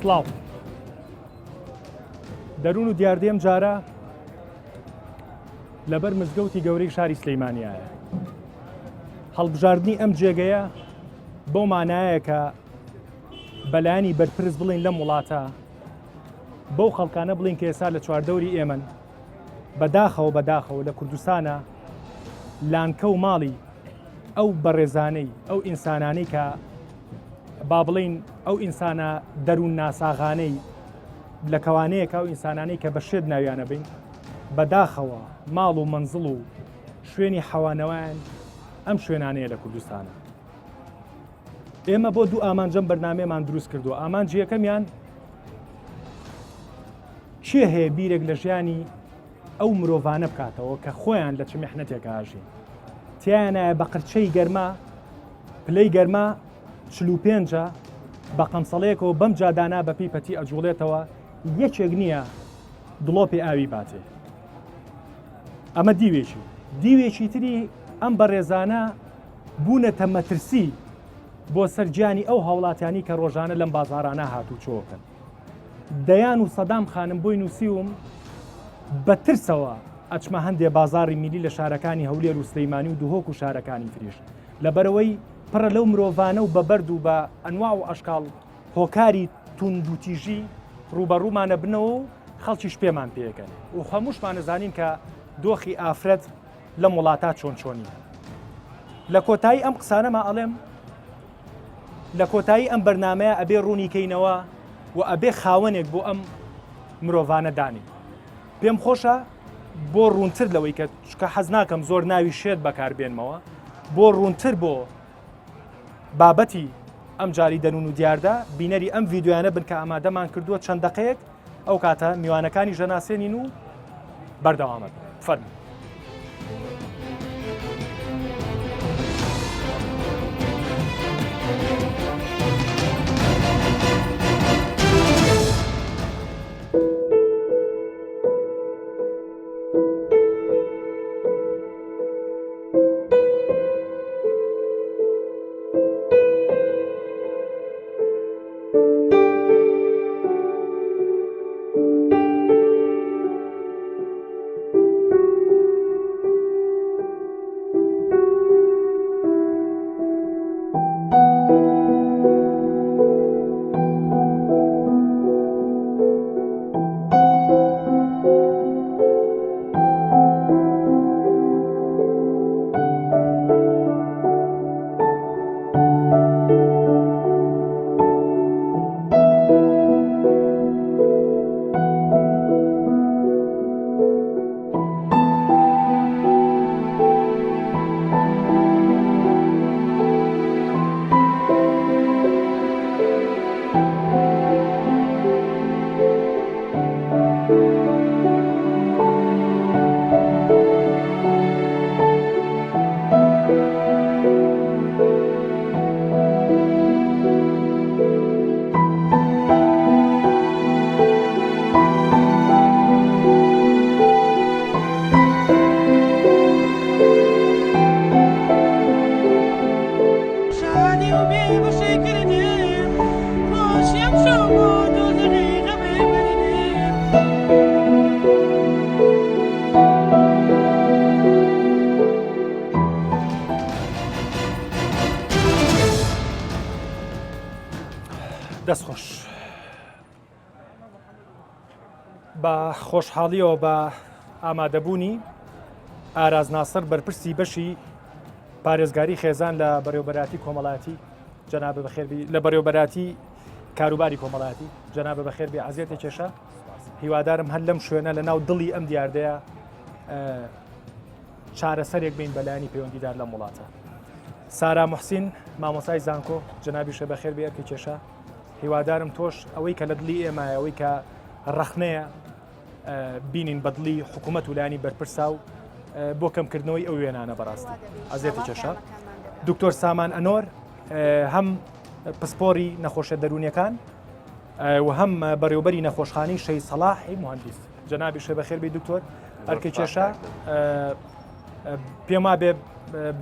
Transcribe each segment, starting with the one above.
سڵاو دەروون و دیاردێم جارە لەبەر مزگەوتی گەورەی شاری سلەیمانیایە هەڵبژاردننی ئەم جێگەیە بۆ مانایە کە بەلایانی بەرپرس بڵین لەم وڵاتە بەو خەڵکانە بڵین کە ئێستا لە چواردەوری ئێمن بەداخەوە لە کوردستانە لانکە و ماڵی ئەو بەڕێزانەی ئەو ئینسانانەی کە با بڵین ئەو ئینسانە دەروون ناساغانەی لە کەوانەیەکە ئەو ئینسانانەی کە بە شێت ناویانە بین بەداخەوە ماڵ و منزڵ و شوێنی حەوانەوەیان ئەم شوێنانەیە لە کوردستانە. ئێمە بۆ دوو ئامانجەم بەرنامەیەمان دروست کردووە. ئامانجی یەکەمیان چێ هەیە بیرێک لە ژیانی ئەو مرۆڤانە بکاتەوە کە خۆیان لە چ میحنەتێکە ئاژین. تیانایە بە قرچەی گەرما پلەی گەرما 45 بە قەمسەڵەیەکەوە بەم جادانا بە پیپەتی ئەجوڵێتەوە یەکێک نییە دڵۆپی ئاوی باتێ. ئەمە دیوێکی تری ئەم بەڕێزانە بوونەتە مەترسی بۆ سەرجیانی ئەو هاوڵاتیانی کە ڕۆژانە لەم بازارانە هاتوو چۆکن. دەیان و سەدام خانم بۆی نووسیوم بە ترسەوە ئەچمە هەندێ بازاری میلی لە شارەکانی هەولێر و سلەیمانی و دوهۆک و شارەکانی تریش لەبەرەوەی پڕە لەو مرۆڤانە و بە بەرد و بە ئەنواع و ئەشکاڵ هۆکاری توند و تیژی ڕوبەڕوومانە بنەوە و خەڵکیش پێمان پێەکەن و هەمووشمان نزانین کە دۆخی ئافرەت لەم وڵاتە چۆنی. لە کۆتایی ئەم قسانەما ئەڵێم لە کۆتایی ئەم بەرنمەیە ئەبێ ڕوونی کەینەوە و ئەبێ خاوەنێک بۆ ئەم مرۆڤانە دانی. پێم خۆشە بۆ ڕوونتر لەوەی کە حەز ناکەم زۆر ناوی شێت بەکاربێنمەوە بۆ ڕوونتر بۆ بابەتی ئەم جاری دەروون و دیاردا بینەری ئەم ڤیددیویانە بن کە ئامادەمان کردووە چەند دقەیەک ئەو کاتە میوانەکانی ژەناسێنین و بەردەوامە فەرموو. دەستخۆش بە خۆشحاڵیەوە بە ئامادەبوونی ئاراز ناسر بەرپرسی بەشی پارێزگاری خێزان لە بەڕێوەبەراتی کۆمەڵایەتی جەنابە بەخێربی لە بەڕێوەبەراتی کاروباری کۆمەڵایەتی جەنابە بەخێربی عەزیەتە کێشە هیوادارم هەر لەم شوێنە لە ناو دڵی ئەم دیاردەیە چارەسەرێک بین بەلایانی پەیوەندیدار لەم وڵاتە. سارا موحسین مامۆسای زانکۆ جەنابیشە بەخێربی ئەرکی کێشە هیوادارم تۆش ئەوەی کە لە دڵی ئێمە ئەوەی کە ڕەخنەیە بینین بەدڵی حکوومەت و لایانی بەرپرسا و بۆ کەمکردنەوەی ئەو وێنانە بەڕاستی ئەزێتی کێشە. دکتۆر سامان ئەنۆر هەم پسپۆری نەخۆشە دەرونیەکان و هەم بەڕێوەبەری نەخۆشخانەی شەی سەلاحی مهندس جەنابیشە بەخێربی دکتۆر ئەرکی کێشە پێم وا بێ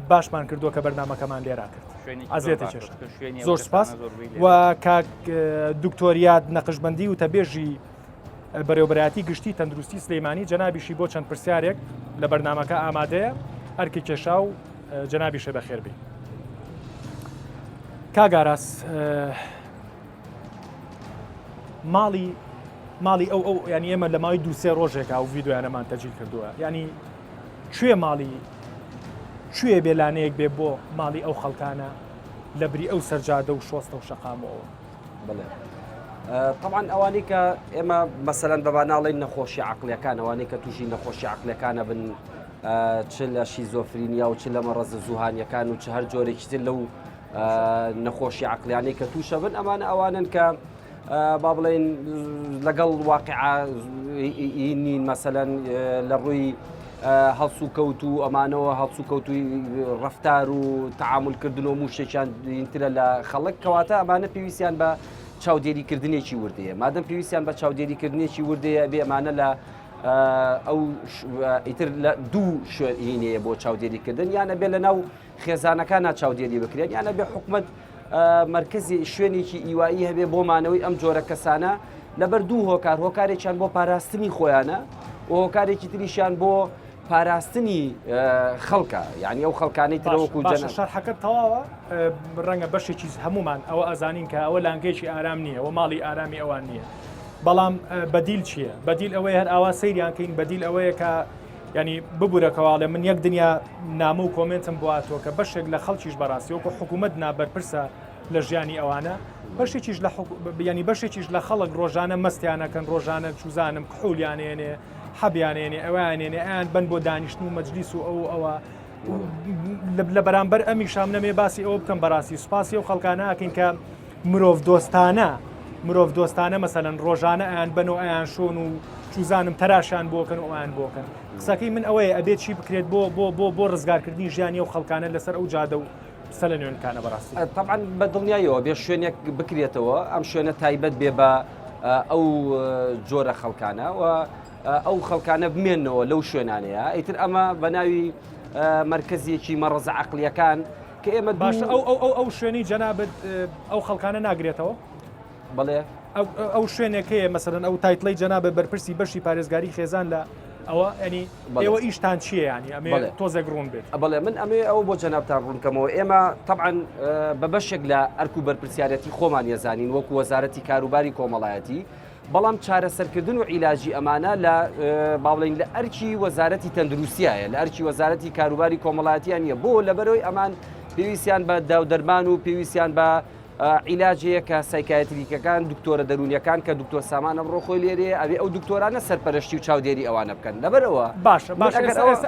باشمان کردووە کە بەرنامەکەمان لێرا کرد ئازێتە چێش زۆر سپاس و کاک دکتۆریات نەقشبەندی و تەبێژی بەڕێوەبەرایەتی گشتی تەندروستی سلەیمانی جەنابیشی بۆ چەند پرسیارێک لە بەرنامەکە ئامادەیە هەرکی کێشا و جەنابیشە بەخێر بێ. کاگاراس ماڵی ئەو ینی ئێمە لە ماوەی دووسێ ڕۆژێکا و ڤیددیویانەمان تەجیل کردووە ینی کوێ بێلانەیەک بێ بۆ ماڵی ئەو خەڵکانە لە بری ئەو سەرجادە و شۆستە و شەقامەوە. بڵێ طبعاً ئەوانەی کە ئێمە مەسەلەن بەباناڵی نەخۆشی عقلەکان ئەوانەی کە تووشی نەخۆشی عقلەکانە بن چ لە شیزۆفرینیا و چ لە مەڕەزە زوهانیەکان و چ هەر جۆرێکی تر لەو نەخۆشی عقلیانەی کە تووشە بن ئەوانن کە با بڵێن لەگەڵ واقعین مەسەلەن لە ڕووی هەڵس و کەوت و ئەمانەوە هەڵس و کەوتوی ڕەفتار و تەعاملکردن و موشتێکیان ترە لە خەڵک کەواتە ئەمانە پێویستیان بە چاودێریکردنێکی وردەیە مادەم پێویستیان بە چاودێریکردنێکی وردەیە بێ ئەمانە لە ئەو ئیتر لە دوو شوێنەیە بۆ چاودێریکردن یانە بێ لە ناو خێزانەکان چاودێری بکرێن یانە بێ حکومەت مرکزی شوێنێکی ئیوایی هەبێ بۆمانەوەی ئەم جۆرە کەسانە لەبەر دوو هۆکارێکیان بۆ پاراستنی خۆیانە و هۆکارێکی تریشیان بۆ پاراستنی خەڵکە یعنی ئەو خەڵکانەی ترەوەکو شەرحەکە تەواوە ڕەنگە بەشێکی هەمومان ئەوە ئەزانین کە ئەوە لانگەیەکی ئارام نییە و ماڵی ئارامی ئەوان نییە بەڵام بەدیل چییە؟ بەدیل ئەوەیە هەر ئاوا سەیریان کەین بەدیل ئەوەیە کە ینی ببوورەکەواڵێ من یەک دنیا نامە و کۆمنتم بواتەوە کە بەشێک لە خەڵکیش بەڕاستی وەکو حکوومەت نابەرپرسە لە ژیانی ئەوانە بەشێکیش ینی بەشێکیش لە خەڵک ڕۆژانە مەستیانەکەن ڕۆژانە چوزانم کحولیانێنێ حەبیانێنێ ئەوانێنێ ئەیان بن بۆ دانیشتن و مەجلیس و ئەوە لە بەرامبەر ئەمیشام نەمێ باسی ئەوە بکەم بەڕاستی سوپاسی و خەڵکانە ئاکەین کە مرۆڤ دۆستانە مەسەلەن ڕۆژانە ئەیان بن و ئەیان شۆن و چوزانم تەراشان بۆکەن و ئەیان بۆکەن قسەکەی من ئەوەیە ئەبێت چی بکرێت بۆ ڕزگارکردنی ژیانی و خەڵکانە لەسەر ئەو جادە و سە لە نوێنکانە بەڕاستی طبعاً بە دڵنیایەوە بێ شوێنێک بکرێتەوە ئەم شوێنە تایبەت بێ بە ئەو جۆرە خەڵکانە و ئەو خەڵکانە بمێنەوە لەو شوێنانەیە ئیتر ئەمە بە ناوی مرکزیەکی مەڕەزە عەقلیەکان کە ئێمە باش ئەو شوێنی جەنابەت ئەو خەڵکانە ناگرێتەوە بڵێ ئەو شوێنێکەیە مەسەلەن ئەو تایتڵی جەنابە بەرپرسی بەشی پارێزگاری خێزان لە ئەوە ینی ئێوە ئیشتان چییە ینی ئەمێ تۆزێک ڕوون بێت بەڵێ من ئەمێ ئەو بۆ جەنابتان ڕوونکەمەوە ئێمە طبعاً بە بەشێک لە ئەرک و بەرپرسیارەتی خۆمان ێزانین وەکو وەزارەتی کاروباری کۆمەڵایەتی بەڵام چارەسەرکردن و عیلاجی ئەمانە لە باڵین لە ئەرکی وەزارەتی تەندروستیایە لە ئەرکی وەزارەتی کاروباری کۆمەڵایەتیان نیە بۆ لەبەرەوەی ئەمان پێویستیان بە داودەرمان و پێویستیان بە عیلاجەیە کە سایکایتریکەکان دکتۆرە دەرونیەکان کە دکتۆر سامان ئەمڕۆ خۆی لێرێ ئەوێ ئەو دکتۆرانە سەرپەرشتی و چاودێری ئەوانە بکەن لەبەرەوە باشە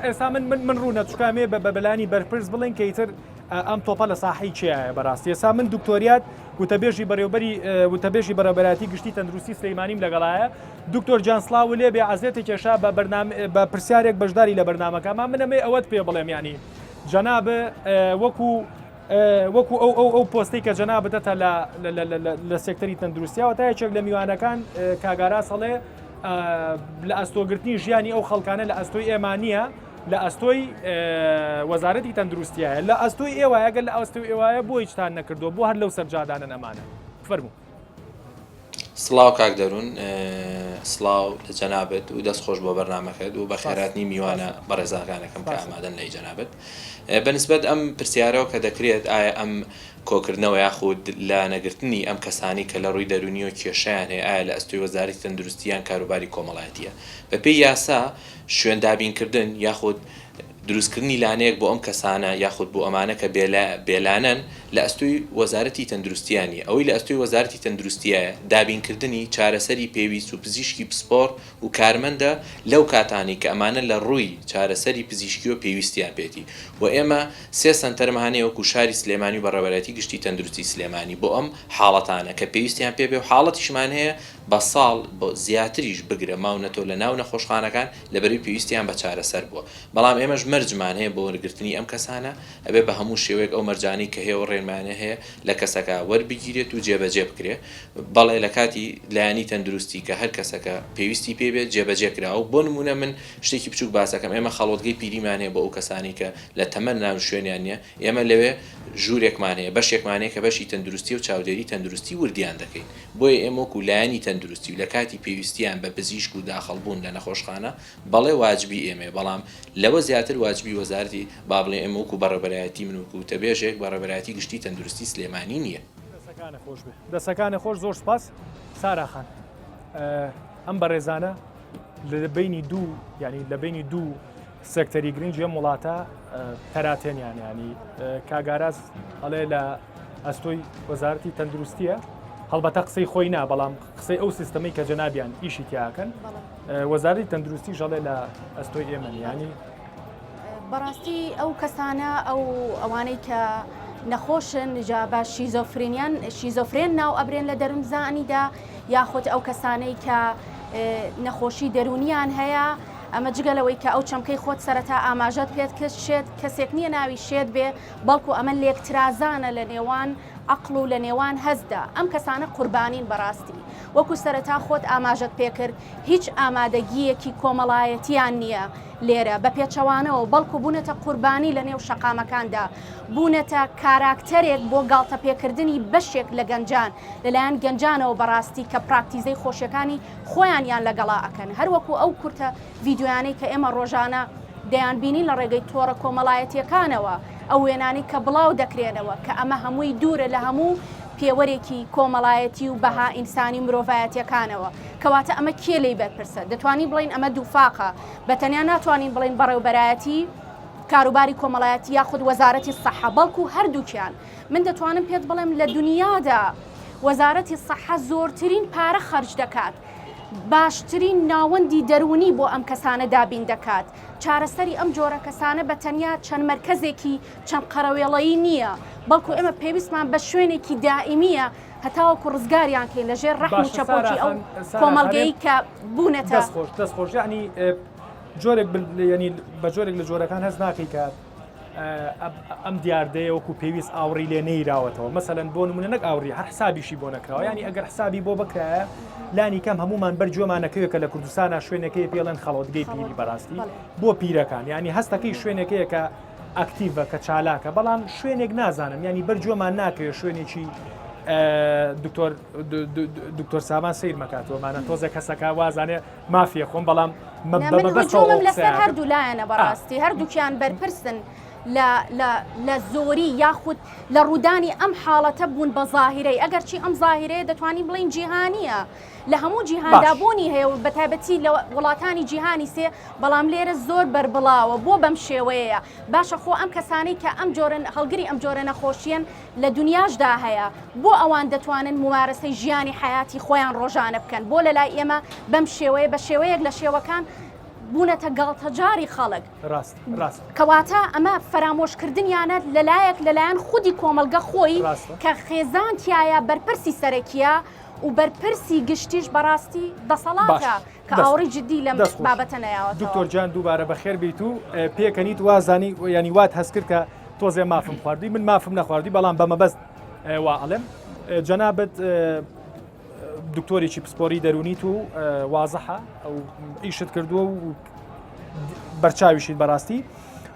ئێستا من ڕوونە چکامێ بە بەلانی بەرپرس بڵێن کە ئیتر ئەم تۆپە لە ساحی چیایە بەڕاستی ئێستا من دکتۆریات وتەبێژی بەڕێوەبەری وتەبێژی بەرەبەراتی گشتی تەندروستی سلەیمانیم لەگەڵایە دکتۆر جانسلااو لێ بێ عەزێتی کێشا بە پرسیارێک بەشداری لە بەرنامەکەمان منەمێ ئەوەت پێ بڵێم ینی جەنابە وەکو ئەو پۆستی کە جەنابەتە لە سێکتەری تەندروستیەوە تا یەکێک لە میوانەکان کاگارا سەڵێ لە ئەستۆگرتنی ژیانی ئەو خەڵکانە لە ئەستۆی ئێمانیە لە ئەستۆی وەزارەتی تەندروستیایە لە ئەستۆی ئێوە ئەگەر لە ئەستۆی ئێوایە بۆ هیچتان نەکردو بۆ هەر لەو سەرجادانە ئەمانە فەرموو سڵاو کاک دەروون سڵاو لە جەنابەت و دەست خۆش بۆ بەرنامەکەت و بە خێراتنی میوانە بەڕێزاکانەکەم کە ئامادەن لای جەنابەت بەنسبەت ئەم پرسیارەوە کە دەکرێت ئایا ئەم کۆکردنەوە یاخود لە نەگرتنی ئەم کەسانی کە لە ڕووی دەرونی و کێشیان هەیە ئایا لە ئەستۆی وەزارەتی تەندروستیان کاروباری کۆمەڵایەتیە بەپێی یاسا شوێن دابینکردن یاخود دروستکردنی لانەیەک بۆ ئەم کەسانە یاخود بۆ ئەمانە کە بێلانەن لە ئەستۆی وەزارەتی تەندروستیانی ئەوەی لە ئەستۆی وەزارەتی تەندروستیایە دابینکردنی چارەسەری پێویست و پزیشکی پسپۆر و کارمەندە لەو کاتانی کە ئەمانە لە ڕووی چارەسەری پزیشکی و پێویستیان پێێتی و ئێمە سێ سنتەرمانەیە وەکو شاری سلێمانی و بەڕێوەبەراتی گشتی تەندروستی سلێمانی بۆ ئەم حاڵەتانە کە پێویستیان پێبێ و حاڵەتیشمان هەیە بە ساڵ بۆ زیاتریش بگرە ماونەتۆ لە ناو نەخۆشخانەکان لەبەری پێویستیان بە چارەسەر بووە بەڵام ئێمەش مەرجمان هەیە بۆ وەرگرتنی ئەم کەسانە ئەبێ بە هەموو شێوەیەک ئەو مەرجانی کە هەیە و ڕێنمانە هەیە لە کەسەکە وەربگیرێت و جێبەجێ بکرێ بەڵێ لە کاتی لایانی تەندروستی کە هەر کەسەکە پێویستی پێبێت جێبەجێکراوە بۆ نمونە من شتێکی بچوک باسەکەم ئێمە خەڵۆتگەی پیریمان هەیە بۆ ئەو کەسانی کە لە تەمەەن ناو شوێنیان نیە ئێمە لەوێ ژوورێکمان هەیە بەشێکمانەیە کە بەشی تەندروستی و چاودێری تەندروستی وردیان دەکەین بۆیە ئێمە وەکو لایانی تەندروستی و لە کاتی پێویستیان بە پزیشک و داخەڵبوون لە نەخۆشخانە بەڵێ واجبی ئێمە بەڵام لەوە زیاتر واجبی وەزارەتی با بڵێ ئێمە وەکو بەڕێبەرایەتی من وەکو تەبێژێک بەڕێبەرایەتی گشتی تەندروستی سلێمانی نییە. دەسەکانی خۆش زۆر سپاس ساراخان ئەم بەڕێزانە لە بینی دوو ینی لە بینی دوو سێکتەری گرنگی ئەم وڵاتە تەراتێنیان ینی کاگاراز ئەڵێ لە ئەستۆی وەزارەتی تەندروستیە هەڵبەتە قسەی خۆی نا بەڵام قسەی ئەو سیستەمەی کە جەنابیان ئیشی تیاکەن وەزارەتی تەندروستی ژەڵێ لە ئەستۆی ئێمەنی ینی بەڕاستی ئەو کەسانە ئەوانەی کە نەخۆشن جا بە شیزۆفرێن ناو ئەبرێن لە دەرونزانیدا یاخود ئەو کەسانەی کە نەخۆشی دەرونیان هەیە ئەمە جگەلەوەی کە ئەو چەمکەی خۆت سەرەتا ئاماژەت پێت کەشێت کەسێک نییە ناوی شێت بێ بەڵکو ئەمە لێکترازانە لە نێوان عقل و لە نێوان هەزدا ئەم کەسانە قوربانین بەڕاستی وەکو سەرەتا خۆت ئاماژەت پێکرد هیچ ئامادەگیەکی کۆمەڵایەتیان نییە لێرە بە پێچەوانەوە بەڵکو بوونەتە قوربانی لە نێو شەقامەکاندا بوونەتە کاراکتەرێک بۆ گاڵتە پێکردنی بەشێک لە گەنجان لەلایەن گەنجانەوە بەڕاستی کە پراکتیزەی خۆشیەکانی خۆیانیان لەگەڵا ئەکەن هەروەکو ئەو کورتە ڤیددیویانەی کە ئێمە ڕۆژانە دەیانبینین لە ڕێگەی تۆڕە کۆمەڵایەتیەکانەوە ئەو وێنانی کە بڵاو دەکرێنەوە کە ئەمە هەمووی دوورە لە هەموو پێوەرێکی کۆمەڵایەتی و بەها ئینسانی مرۆڤایەتیەکانەوە کەواتە ئەمە کێ لی بەرپرسە دەتوانین بڵین ئەمە دووفاقە بەتەنیا ناتوانین بڵین بەڕێوبەرایەتی کاروباری کۆمەڵایەتی یاخود وەزارەتی سەحە بەڵکو هەردووکیان من دەتوانم پێت بڵێم لە دنیادا وەزارەتی سەحە زۆرترین پارە خەرج دەکات باشترین ناوەندی دەرونی بۆ ئەم کەسانە دابین دەکات چارەسەری ئەم جۆرە کەسانە بە تەنیا چەند مرکزێکی چەند قەرەوێڵەیی نییە بەڵکو ئێمە پێویستمان بە شوێنێکی دائیمیە هەتاوەکو ڕزگاریان کەین لەژێر ڕەحم و چەپۆکی ئەو کۆمەڵگەی کە بوونەتە دەستخۆش ینی جۆرێک ینی بە جۆرێک لە جۆرەکان هەست ناکەی کە ئەم دیاردەیە وەکو پێویست ئاوڕی لێ نەیراوەتەوە مەسەلەن بۆ نمونە نەک ئاوڕی هەر حسابیشی بۆ نەکراوە ینی ئەگەر حسابی بۆ بکرایە لانی کەم هەمومان بەرجۆمانەکەوێت کە لە کوردستانە شوێنەکەی پێڵەن خەڵۆتگەی پیری بەڕاستی بۆ پیرەکان ینی هەستەکەی شوێنەکەیە کە ئەکتیڤە کە چالاکە بەڵام شوێنێک نازانم ینی بەرجۆمان ناکەوێت شوێنێکی دکتۆر سامان سیر مەکاتەوەمانە تۆزە کەسەکە وازانێ مافیە خۆم بەڵام بەجۆمم لەسەر هەردوو لایەنە بەڕاستی هەردووکیان بەرپرسن لە زۆری یاخود لە ڕوودانی ئەم حاڵەتە بوون بە زاهیرەی ئەگەرچی ئەم زاهیرەیە دەتوانین بڵین جیهانیە لە هەموو جیهاندابوونی هەیە و بەتایبەتی لە وڵاتانی جیهانی سێ بەڵام لێرە زۆر بربڵاوە بۆ بەم شێوەیە باشە خۆ ئەم کەسانەی کە ئەم جۆرن هەڵگری ئەم جۆرە نەخۆشیەن لە دنیاشدا هەیە بۆ ئەوان دەتوانن ممارەسەی ژیانی حیاتی خۆیان ڕۆژانە بکەن بۆ لە لای ئێمە بەم شێوەیە بە شێوەیەک لە شێوەکان بوونەتە گاڵتەجاری خەڵک ڕاست کەواتە ئەمە فەرامۆشکردنیانە لەلایەن خودی کۆمەلگە خۆی کە خێزانتیایە بەرپرسی سەرەکیە و بەرپرسی گشتیش بەڕاستی دەسەڵاتە کە ئاوڕی جددی لەم بابەتە نەیاوە دکتۆر جان دووبارە بەخێر بیت و پێکەنیت وازانی ینی وات هەست کرد کە تۆزێ مافم خواردی من مافم نەخواردی بەڵام بەمەبەست وا ئەڵێم جەنابەت دکتۆرێکی پسپۆری دەرونیت و وازەحە ئەو ئیشت کردووە و بەرچاویشیت بەڕاستی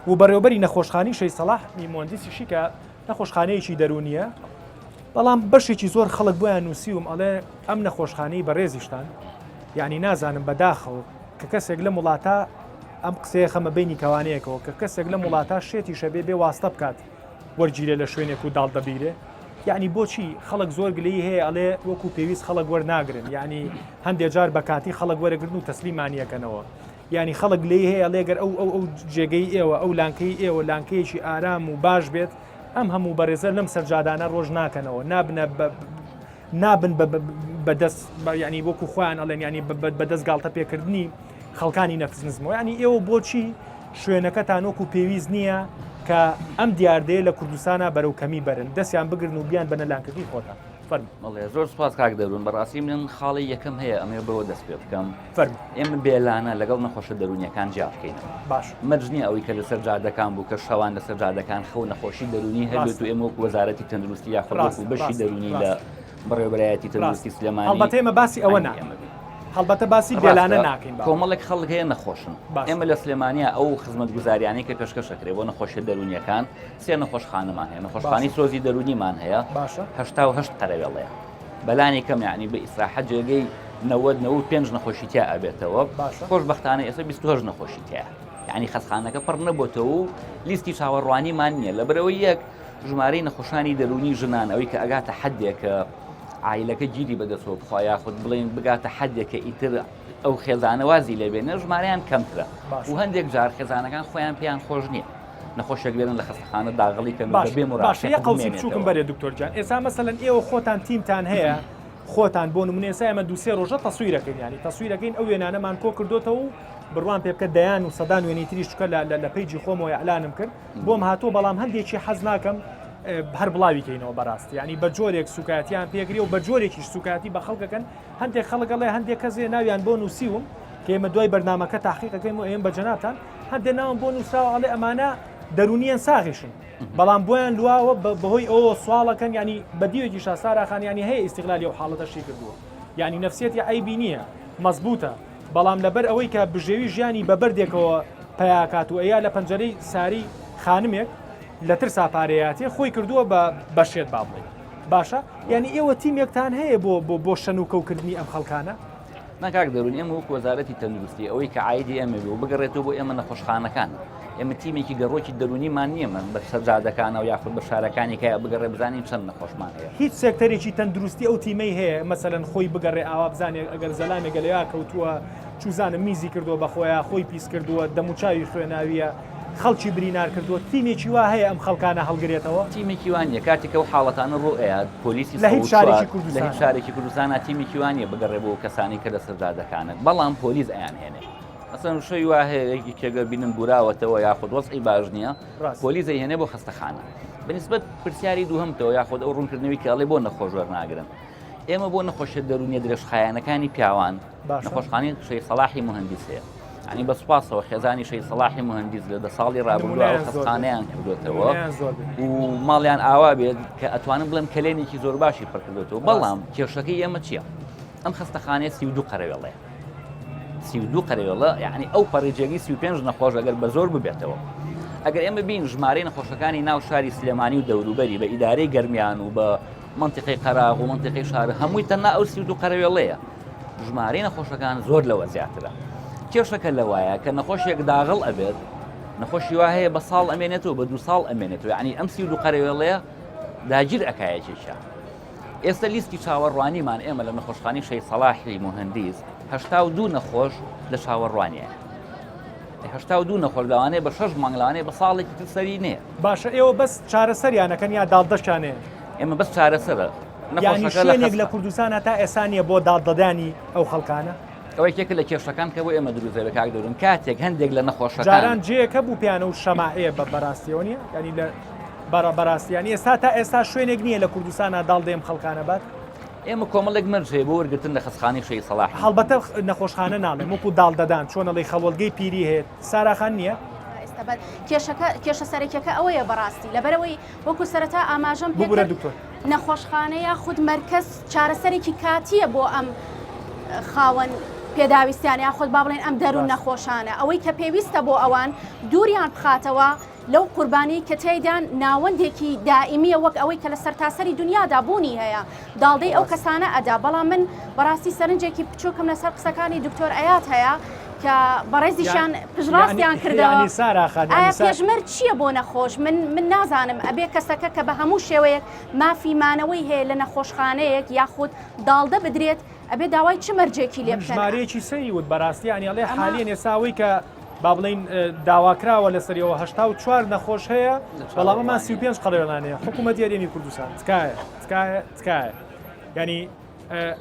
و بەڕێوەبەری نەخۆشخانی شەی سەلاح میمۆندیسیشی کە نەخۆشخانەیەکی دەرونیە بەڵام بەشێکی زۆر خەڵک بۆیان نووسیوم ئەڵێ ئەم نەخۆشخانەی بەڕێزیشتان یعنی نازانم بەداخەوە کە کەسێک لە وڵاتە ئەم قسەیە خەمە بینی کەوانەیەکەوە کە کەسێک لە وڵاتە شێتی شەبێ بێ واستە بکات وەرگیرێ لە شوێنێک و داڵ دەبیرێ یعنی بۆچی خەڵک زۆر گلەی هەیە ئەڵێ وەکو پێویست خەڵک وەرناگرن یعنی هەندێک جار بە کاتی خەڵک وەرەگرن و تەسلیمانیەکەنەوە یعنی خەڵک لێ هەیە لێگەر ئەو جێگەی ئێوە ئەو لانکەی ئێوە لانکەیەکی ئارام و باش بێت ئەم هەموو بەڕێزە لەم سەرجادانە ڕۆژ ناکەنەوە نابن بەدەست ینی وەکو خۆیان ئەڵێن ینی بەدەست گاڵتە پێکردنی خەڵکانی نەفزنزمەوە ینی ئێوە بۆچی شوێنەکەتان وەکو پێویست نییە کە ئەم دیاردەیە لە کوردستانە بەرەو کەمی بەرن دەستیان بگرن و بیان بەنە لانکردنی خۆتان بەڵێ زۆر سپاس کاک دەروون بەڕاستی من خاڵی یەکەم هەیە ئەمێ بەوە دەست پێ بکەم ئێمە بێلانە لەگەڵ نەخۆشە دەرونیەکان جیا بکەین باش مەرجنی ئەوەی کە لەسەر جادەکان بوو کە شەوان لەسەر جادەکان خەو نەخۆشی دەرونی هەبێت و ئێمە وەک وەزارەتی تەندروستی یا خۆ بەشی دەرونی لە بەڕێوەبەرایەتی تەندروستی سلێمانی هەڵبەت ئێمە باسی ئەوە ناکەین هەڵبەتە باسی بێلانە ناکەین کۆمەڵێک خەڵک هەیە نەخۆشن ئێمە لە سلێمانیا ئەو خزمەت گوزاریانی کە پێشکەشەکرێ بۆ نەخۆشیە دەرونیەکان سێ نەخۆشخانەمان هەیە نەخۆشخانەی سۆزی دەرونیمان هەیە 88 قەرەوێڵەیە بەلانی کەم یعنی بە ئیسراحەت جێگەی 95 نەخۆشی تیا ئەبێتەوە خۆشبەختانە ئێستا 22 نەخۆشی تیا یعنی خەستخانەکە پڕ نەبووتەوە و لیستی چاوەڕوانیمان نییە لەبەرەوەی یەک ژمارەی نەخۆشانی دەرونی ژنان ئەوەی کە ئەگاتە حەدێکە عیلەکە گیری بەدەستەوە بخوا یاخود بڵێن بگاتە حەدێکە ئیتر ئەو خێزانەوازی لێبێنە ژمارەیان کەمترە و هەندێک جار خێزانەکان خۆیان پێیان خۆش نییە نەخۆشێک بێنن لە خەستەخانە داغڵی کە بێ باش یە قەوسی بچووکم بەرێ دکتۆر جان ئێستا مەسەلەن ئێوە خۆتان تیمتان هەیە خۆتان بۆ نمونە ئێستا ئێمە دووسێ ڕۆژە تەسویرەکەین ینی تەسویرەکەین ئەو وێنانەمان کۆ کردوتەوە و بڕوان پێ بکە دەیان و سەدان وێنەی تریش چکە لە پەیجی خۆمەوە ئەعلانم کرد بۆم هاتووە بەڵام هەندێکی حەز ناکەم هەر بڵاویکەینەوە بەڕاستی ینی بە جۆرێک سوکاتیان پێگری و بە جۆرێکیش سوکاتی بە خەڵکەکەن هەندێک خەڵکەڵێ هەندێک کەسێ ناویان بۆ نووسیوم کە ئێمە دوای بەرنامەکە تاحقیقەکەیم و ئێمە بە جەنابتان هەندێک ناوم بۆ نووسراوەڵێ ئەمانە دەرونیان ساغیشن بەڵام بۆیان لواوە بەهۆی ئەوە سوالەکەن ینی بەدیوێکی شاساراخان ینی هەیە ئیستیغلالی و حاڵەتەشی کردووە ینی نەفسیەتی عیبی نییە مەزبوطە بەڵام لەبەر ئەوەی کە بژێوی ژیانی بە بەردێکەوە پەیاکات و ئەیا لە پەنجەرەی ساری خانمێک لە ترسا پارەیاتی خۆی کردووە بە شێت با بڵێ باشە یعنی ئێوە تیمێکتان هەیە بۆ شەن و کەوکردنی ئەم خەڵکانە ناکاک دەروون ئێمە وەک وەزارەتی تەندروستی ئەوەی کە عایدی ئێمە بێ و بگەڕێتەوە بۆ ئێمە نەخۆشخانەکان ئێمە تیمێکی گەڕۆکی دەرونیمان نییە من بە سەرجادەکانەوە یاخود بە شارەکانی کە بگەڕێ بزانین چەند نەخۆشمان هەیە هیچ سێکتەرێکی تەندروستی ئەو تیمەی هەیە مەسەلەن خۆی بگەڕێ ئاوا بزانێت ئەگەر زەلامێک گەلەیە کەوتووە چوزانە میزی کردووە بە خۆیان خۆی پیس کردووە دەموچاوی خوێناویە خەڵکی برینار کردووە تیمێکی وا هەیە ئەم خەڵکانە هەڵگرێتەوە تیمێکی وانە کاتێکە و حاڵەتانە ڕۆ ئەیە پۆلیسی لە هیچ شارێکی کوردستانە تیمێکی وانە بگەڕێ بۆ کەسانی کە لە سەرجادەکانن بەڵام پۆلیس ئەیان هێنێ مەسەن شەوی وا هەیەکی کێگە بینن بوراوەتەوە یاخود وەزعی باش نییە پۆلیس ئەیهێنێ بۆ خەستەخانە بەنسبەت پرسیاری دووهەمتەوە یاخود ئەو ڕوونکردنەوەی کە ئەڵێ بۆ نەخۆش وەرناگرن ئێمە بۆ نەخۆشە دەرونیە درێژخایەنەکانی پیاوان نەخۆشخانەی شەی سەلاحی مهندس هەیە ینی بە سوپاسەوە خێزانی شەی سەلاحی مهندس لە 10 ساڵی ڕابردووە خەستخانەیان کردوێتەوە و ماڵیان ئاوا بێت کە ئەتوانم بڵێم کلێنێکی زۆر باشی پڕکردوێتەوە بەڵام کێشەکەی ئێمە چییە؟ ئەم خەستەخانەیە 32 قەرەوێڵەیە 32 قەرەوێڵە یعنی ئەو پەڕێجێگی 35 نەخۆش ئەگەر بە زۆر ببێتەوە ئەگەر ئێمە بین ژمارەی نەخۆشەکانی ناو شاری سلێمانی و دەوروبەری بە ئیدارەی گەرمیان و بە منتیقی قەراغ و منتیقی شار هەمووی تەنها ئەو 32 قەرەوێڵەیە ژمارەی نەخۆشەکان زۆر لەوە زیاترە کێشەکە لەوایە کە نەخۆشیێک داغڵ ئەبێت نەخۆشی وا هەیە بە ساڵ ئەمێنێتەوە بە 2 ساڵ ئەمێنێتەوە یعنی ئەم 32 قەرەوێڵەیە داگیر ئەکایەکێکە ئێستا لیستی چاوەڕوانیمان ئێمە لە نەخۆشخانەی شەی سەلاحی مهندس 82 نەخۆش لە چاوەڕوانیە 82 نەخۆش لەوانەیە بە 6 مانگ لەوانەیە بە ساڵێکی تر سەری نییە باشە ئێوە بەس چارەسەریانەکەن یا داڵدەشانێ ئێمە بەس چارەسەرە یعنی شوێنێک لە کوردستانە تا ئێسانیە بۆ داڵدەدانی ئەو خەڵکانە ئەوەی کێکە لە کێشەکان کە بۆ ئێمە دروزە بە کاک دەورن کاتێک هەندێک لە نەخۆشەکان جاران جەیەکە بوو پیانە و شەماعەیە بە بەڕاستیەوە نیە ینی لە بەڕاستیانی ئێستا تا ئێستا شوێنێک نییە لە کوردستانە داڵدەێم خەڵکانە بات ئێمە کۆمەڵێک مەرجێ بۆ وەرگتن لە خەستخانەی شەی سەلاح هەڵبەتە نەخۆشخانە ناڵێم وەکو داڵدەدان چۆنەڵی خەوەلگەی پیری هەیە ساراخان نییە کێشە سەرەکیەکە ئەوەیە بەڕاستی لەبەرەوەی وەکو سەرەتا ئاماژەم پێ نەخۆشخانەیە خود مەرکەز چارەسەرێکی کاتیە بۆ ئەم خاوەن پێداویستیان یاخود با بڵێن ئەم دەروون نەخۆشانە ئەوەی کە پێویستە بۆ ئەوان دووریان بخاتەوە لەو قوربانی کە تێیدان ناوەندێکی دائیمیە وەک ئەوەی کە لە سەرتاسەری دنیادا بوونی هەیە داڵدەی ئەو کەسانە ئەدا بەڵام من بەڕاستی سەرنجێکی بچووکم لەسەر قسەکانی دکتۆر ئەیات هەیە کە بەڕێزیشان پژڕاستیان کردەوە ئایا پێشمەر چییە بۆ نەخۆش من نازانم ئەبێ کەسەکە کە بە هەموو شێوەیەک مافیمانەوەی هەیە لە نەخۆشخانەیەک یاخود داڵدە بدرێت ئەبێ داوای چ مەرجێکی لێ بکەن ژمارەیەکی سەری وت بەڕاستیانی ئەڵێ حالیان ئێساوەی کە با بڵین داواکراوە لەسەریەوە 84 نەخۆش هەیە بەڵام ئەمان 35 قەرەوێڵانەیە حکوومەت یاریێنی کوردستان تکایە ینی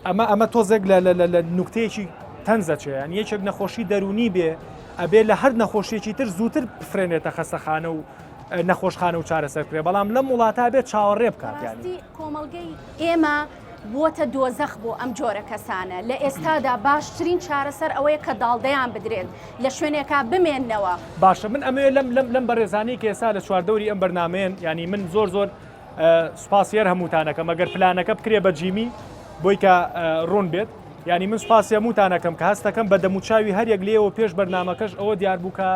ئەمە تۆزێک لە نوکتەیەکی تەنزەچێ یان یەکێک نەخۆشی دەرونی بێ ئەبێ لە هەر نەخۆشیێکی تر زووتر بفرێنێتە خەستەخانە و نەخۆشخانە و چارەسەر کرێ بەڵام لەم وڵاتە بێت چاوەڕێ بکات کۆمەڵگەی ئێمە بووەتە دۆزەخ بۆ ئەم جۆرە کەسانە لە ئێستادا باشترین چارەسەر ئەوەیە کە داڵدەیان بدرێن لە شوێنێکا بمێننەوە. باشە من ئەمێ لەم بەڕێزانی کە ئێستا لە چواردەوری ئەم بەرنامەیەن ینی من زۆر سوپاسیەر هەمووتانەکەم ئەگەر پلانەکە بکرێ بە جیمی بۆی کە ڕوون بێت ینی من سوپاسی هەمووتانەکەم کە هەستەکەم بە دەموچاوی هەرێک لێەوە پێش بەرنامەکەش ئەوە دیار بوو کە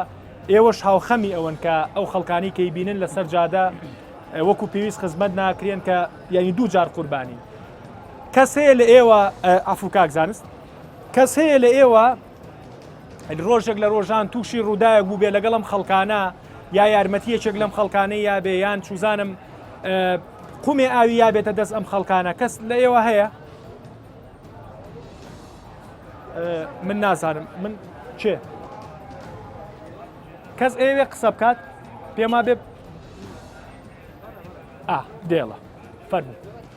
ئێوەش هاوخەمی ئەوەن کە ئەو خەڵکانی کەی بینن لەسەر جادە وەکو پێویست خزمەت ناکرێن کە ینی دوو جار قوربانی. کەس هەیە لە ئێوە ئەفوکاک زانست کەس هەیە لە ئێوە ڕۆژێک لە ڕۆژان تووشی ڕوودایەک بوو بێ لەگەڵم خەڵکانە یا یارمەتیەکێک لەم خەڵکانەی یا بێ یان چوزانم قومێ ئاوی یا بێتە دەست ئەم خەڵکانە کەس لە ئێوە هەیە؟ من نازانم من چێ؟ کەس ئێوێ قسە بکات پێما بێ دێڵە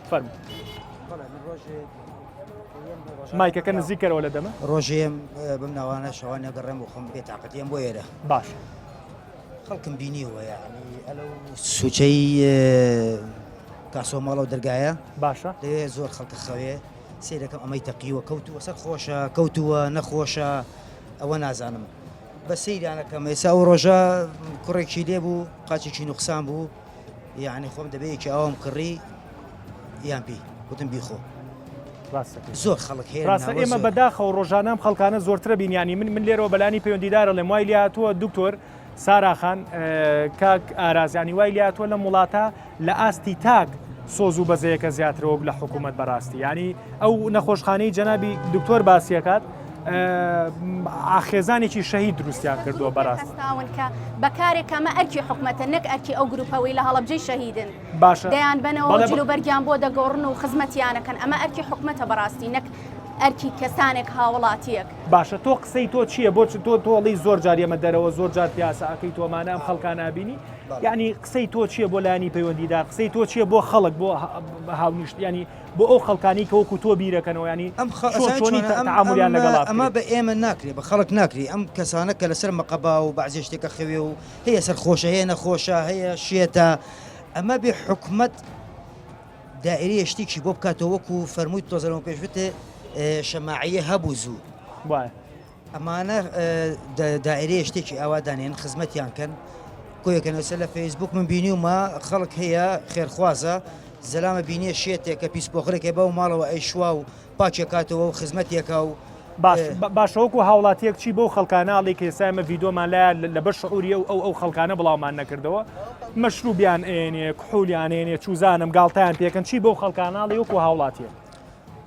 فەرموو مایکەکە نزیکەرەوە لە دەمە ڕۆژێم بم ناوانە شەوانە گەڕێم و خۆم بێتاقەتیم بۆ ئێرە باش خەڵکم بینیوە یعنی ئەلەو سوچەی کاسۆماڵە و دەرگایە باشە لێ زۆر خەڵکە خەوێ سیرەکەم ئەمەی تەقیوە کەوتووە سەر خۆشە کەوتووە نەخۆشە ئەوە نازانم بە سەیرانەکەم ئێسا و ڕۆژە کوڕێکی لێ بوو قاچێکی نوقسان بوو یعنی خۆم دەبەیەکی ئەوم کڕی یان پێی وتم بیخۆ زۆر خەڵک هەیە ڕاستە ئێمە بەداخە و ڕۆژانەم خەڵکانە زۆرترە بینیانی من لێرەوە بەلانی پەیوەندیدارە لێم وای لاتووە دکتۆر ساراخان کاک ئارازیانی وای لاتووە لە وڵاتە لە ئاستی تاک سۆز و بەزەیەکە زیاترەوە لە حکوومەت بەڕاستی ینی ئەو نەخۆشخانەی جەنابی دکتۆر باسیەکات ئاخێزانێکی شەهید دروستیان کردووە بەڕاست هەستاون کە بەکارێکەمە ئەرکی حکوومەتە نەک ئەرکی ئەو گروپەوەی لە هەڵەبجەی شەهیدن باشە دەیان بنەوە جلوبەرگیان بۆ دەگۆڕن و خزمەتیانەکەن ئەمە ئەرکی حکوومەتە بەڕاستی نەک ئەرکی کەسانێک هاوڵاتیەک. باشە تۆ قسەی تۆ چییە بۆ تۆ تۆڵی زۆر جاریەمە دەرەوە زۆر جار پیاسە ئەەکەی تۆمانە ئەم خەڵکان نبینی یعنی قسەی تۆ چییە بۆ لایانی پەیوەندیدار قسەی تۆ چییە بۆ خەڵک بۆ هاونیشت ینی بۆ ئەو خەڵکانی کە وەکو تۆ بیرەکەنەوە ینی ئەمەیان لەگەڵات ئەمە بە ئێمە ناکرێت بە خەڵک ناکری ئەم کەسانە کە لەسەر مەقەبا و بەعزێ شتێکە خەوێ و هەیە سەرخۆشە هەیە نەخۆشە هەیە شێتە ئەمە بێ حکوومەت دائیرەیە شتێکی بۆ بکاتەوە وەکو فەرمووی تۆزەرەوە پێشوتێ شەماعیە هەبوو زوو ئەمانە دائیرەیە شتێکی ئاوادانێن خزمەتیان کەن کۆیەکەنەوەسە لە فەیسبوک من بینی و ما خەڵک هەیە خێرخوازە زەلامە بینیە شێتێک کە پیسپۆخرێکی بە و ماڵەوە ئەی شوا و پاچێکاتەوە و خزمەتێکە و باشەوەکو هاوڵاتیەک چی بۆ خەڵکاناڵی کە ئێستا ئێمە ڤیدۆمان لایە لەبەر شعوریە و ئەو خەڵکانە بڵاومان نەکردەوە مەشروبیان ئێنێ کحولیان ئێنێ چوزانم گاڵتیان پێکەن چی بۆ خەڵکاناڵی وەکو هاوڵاتیە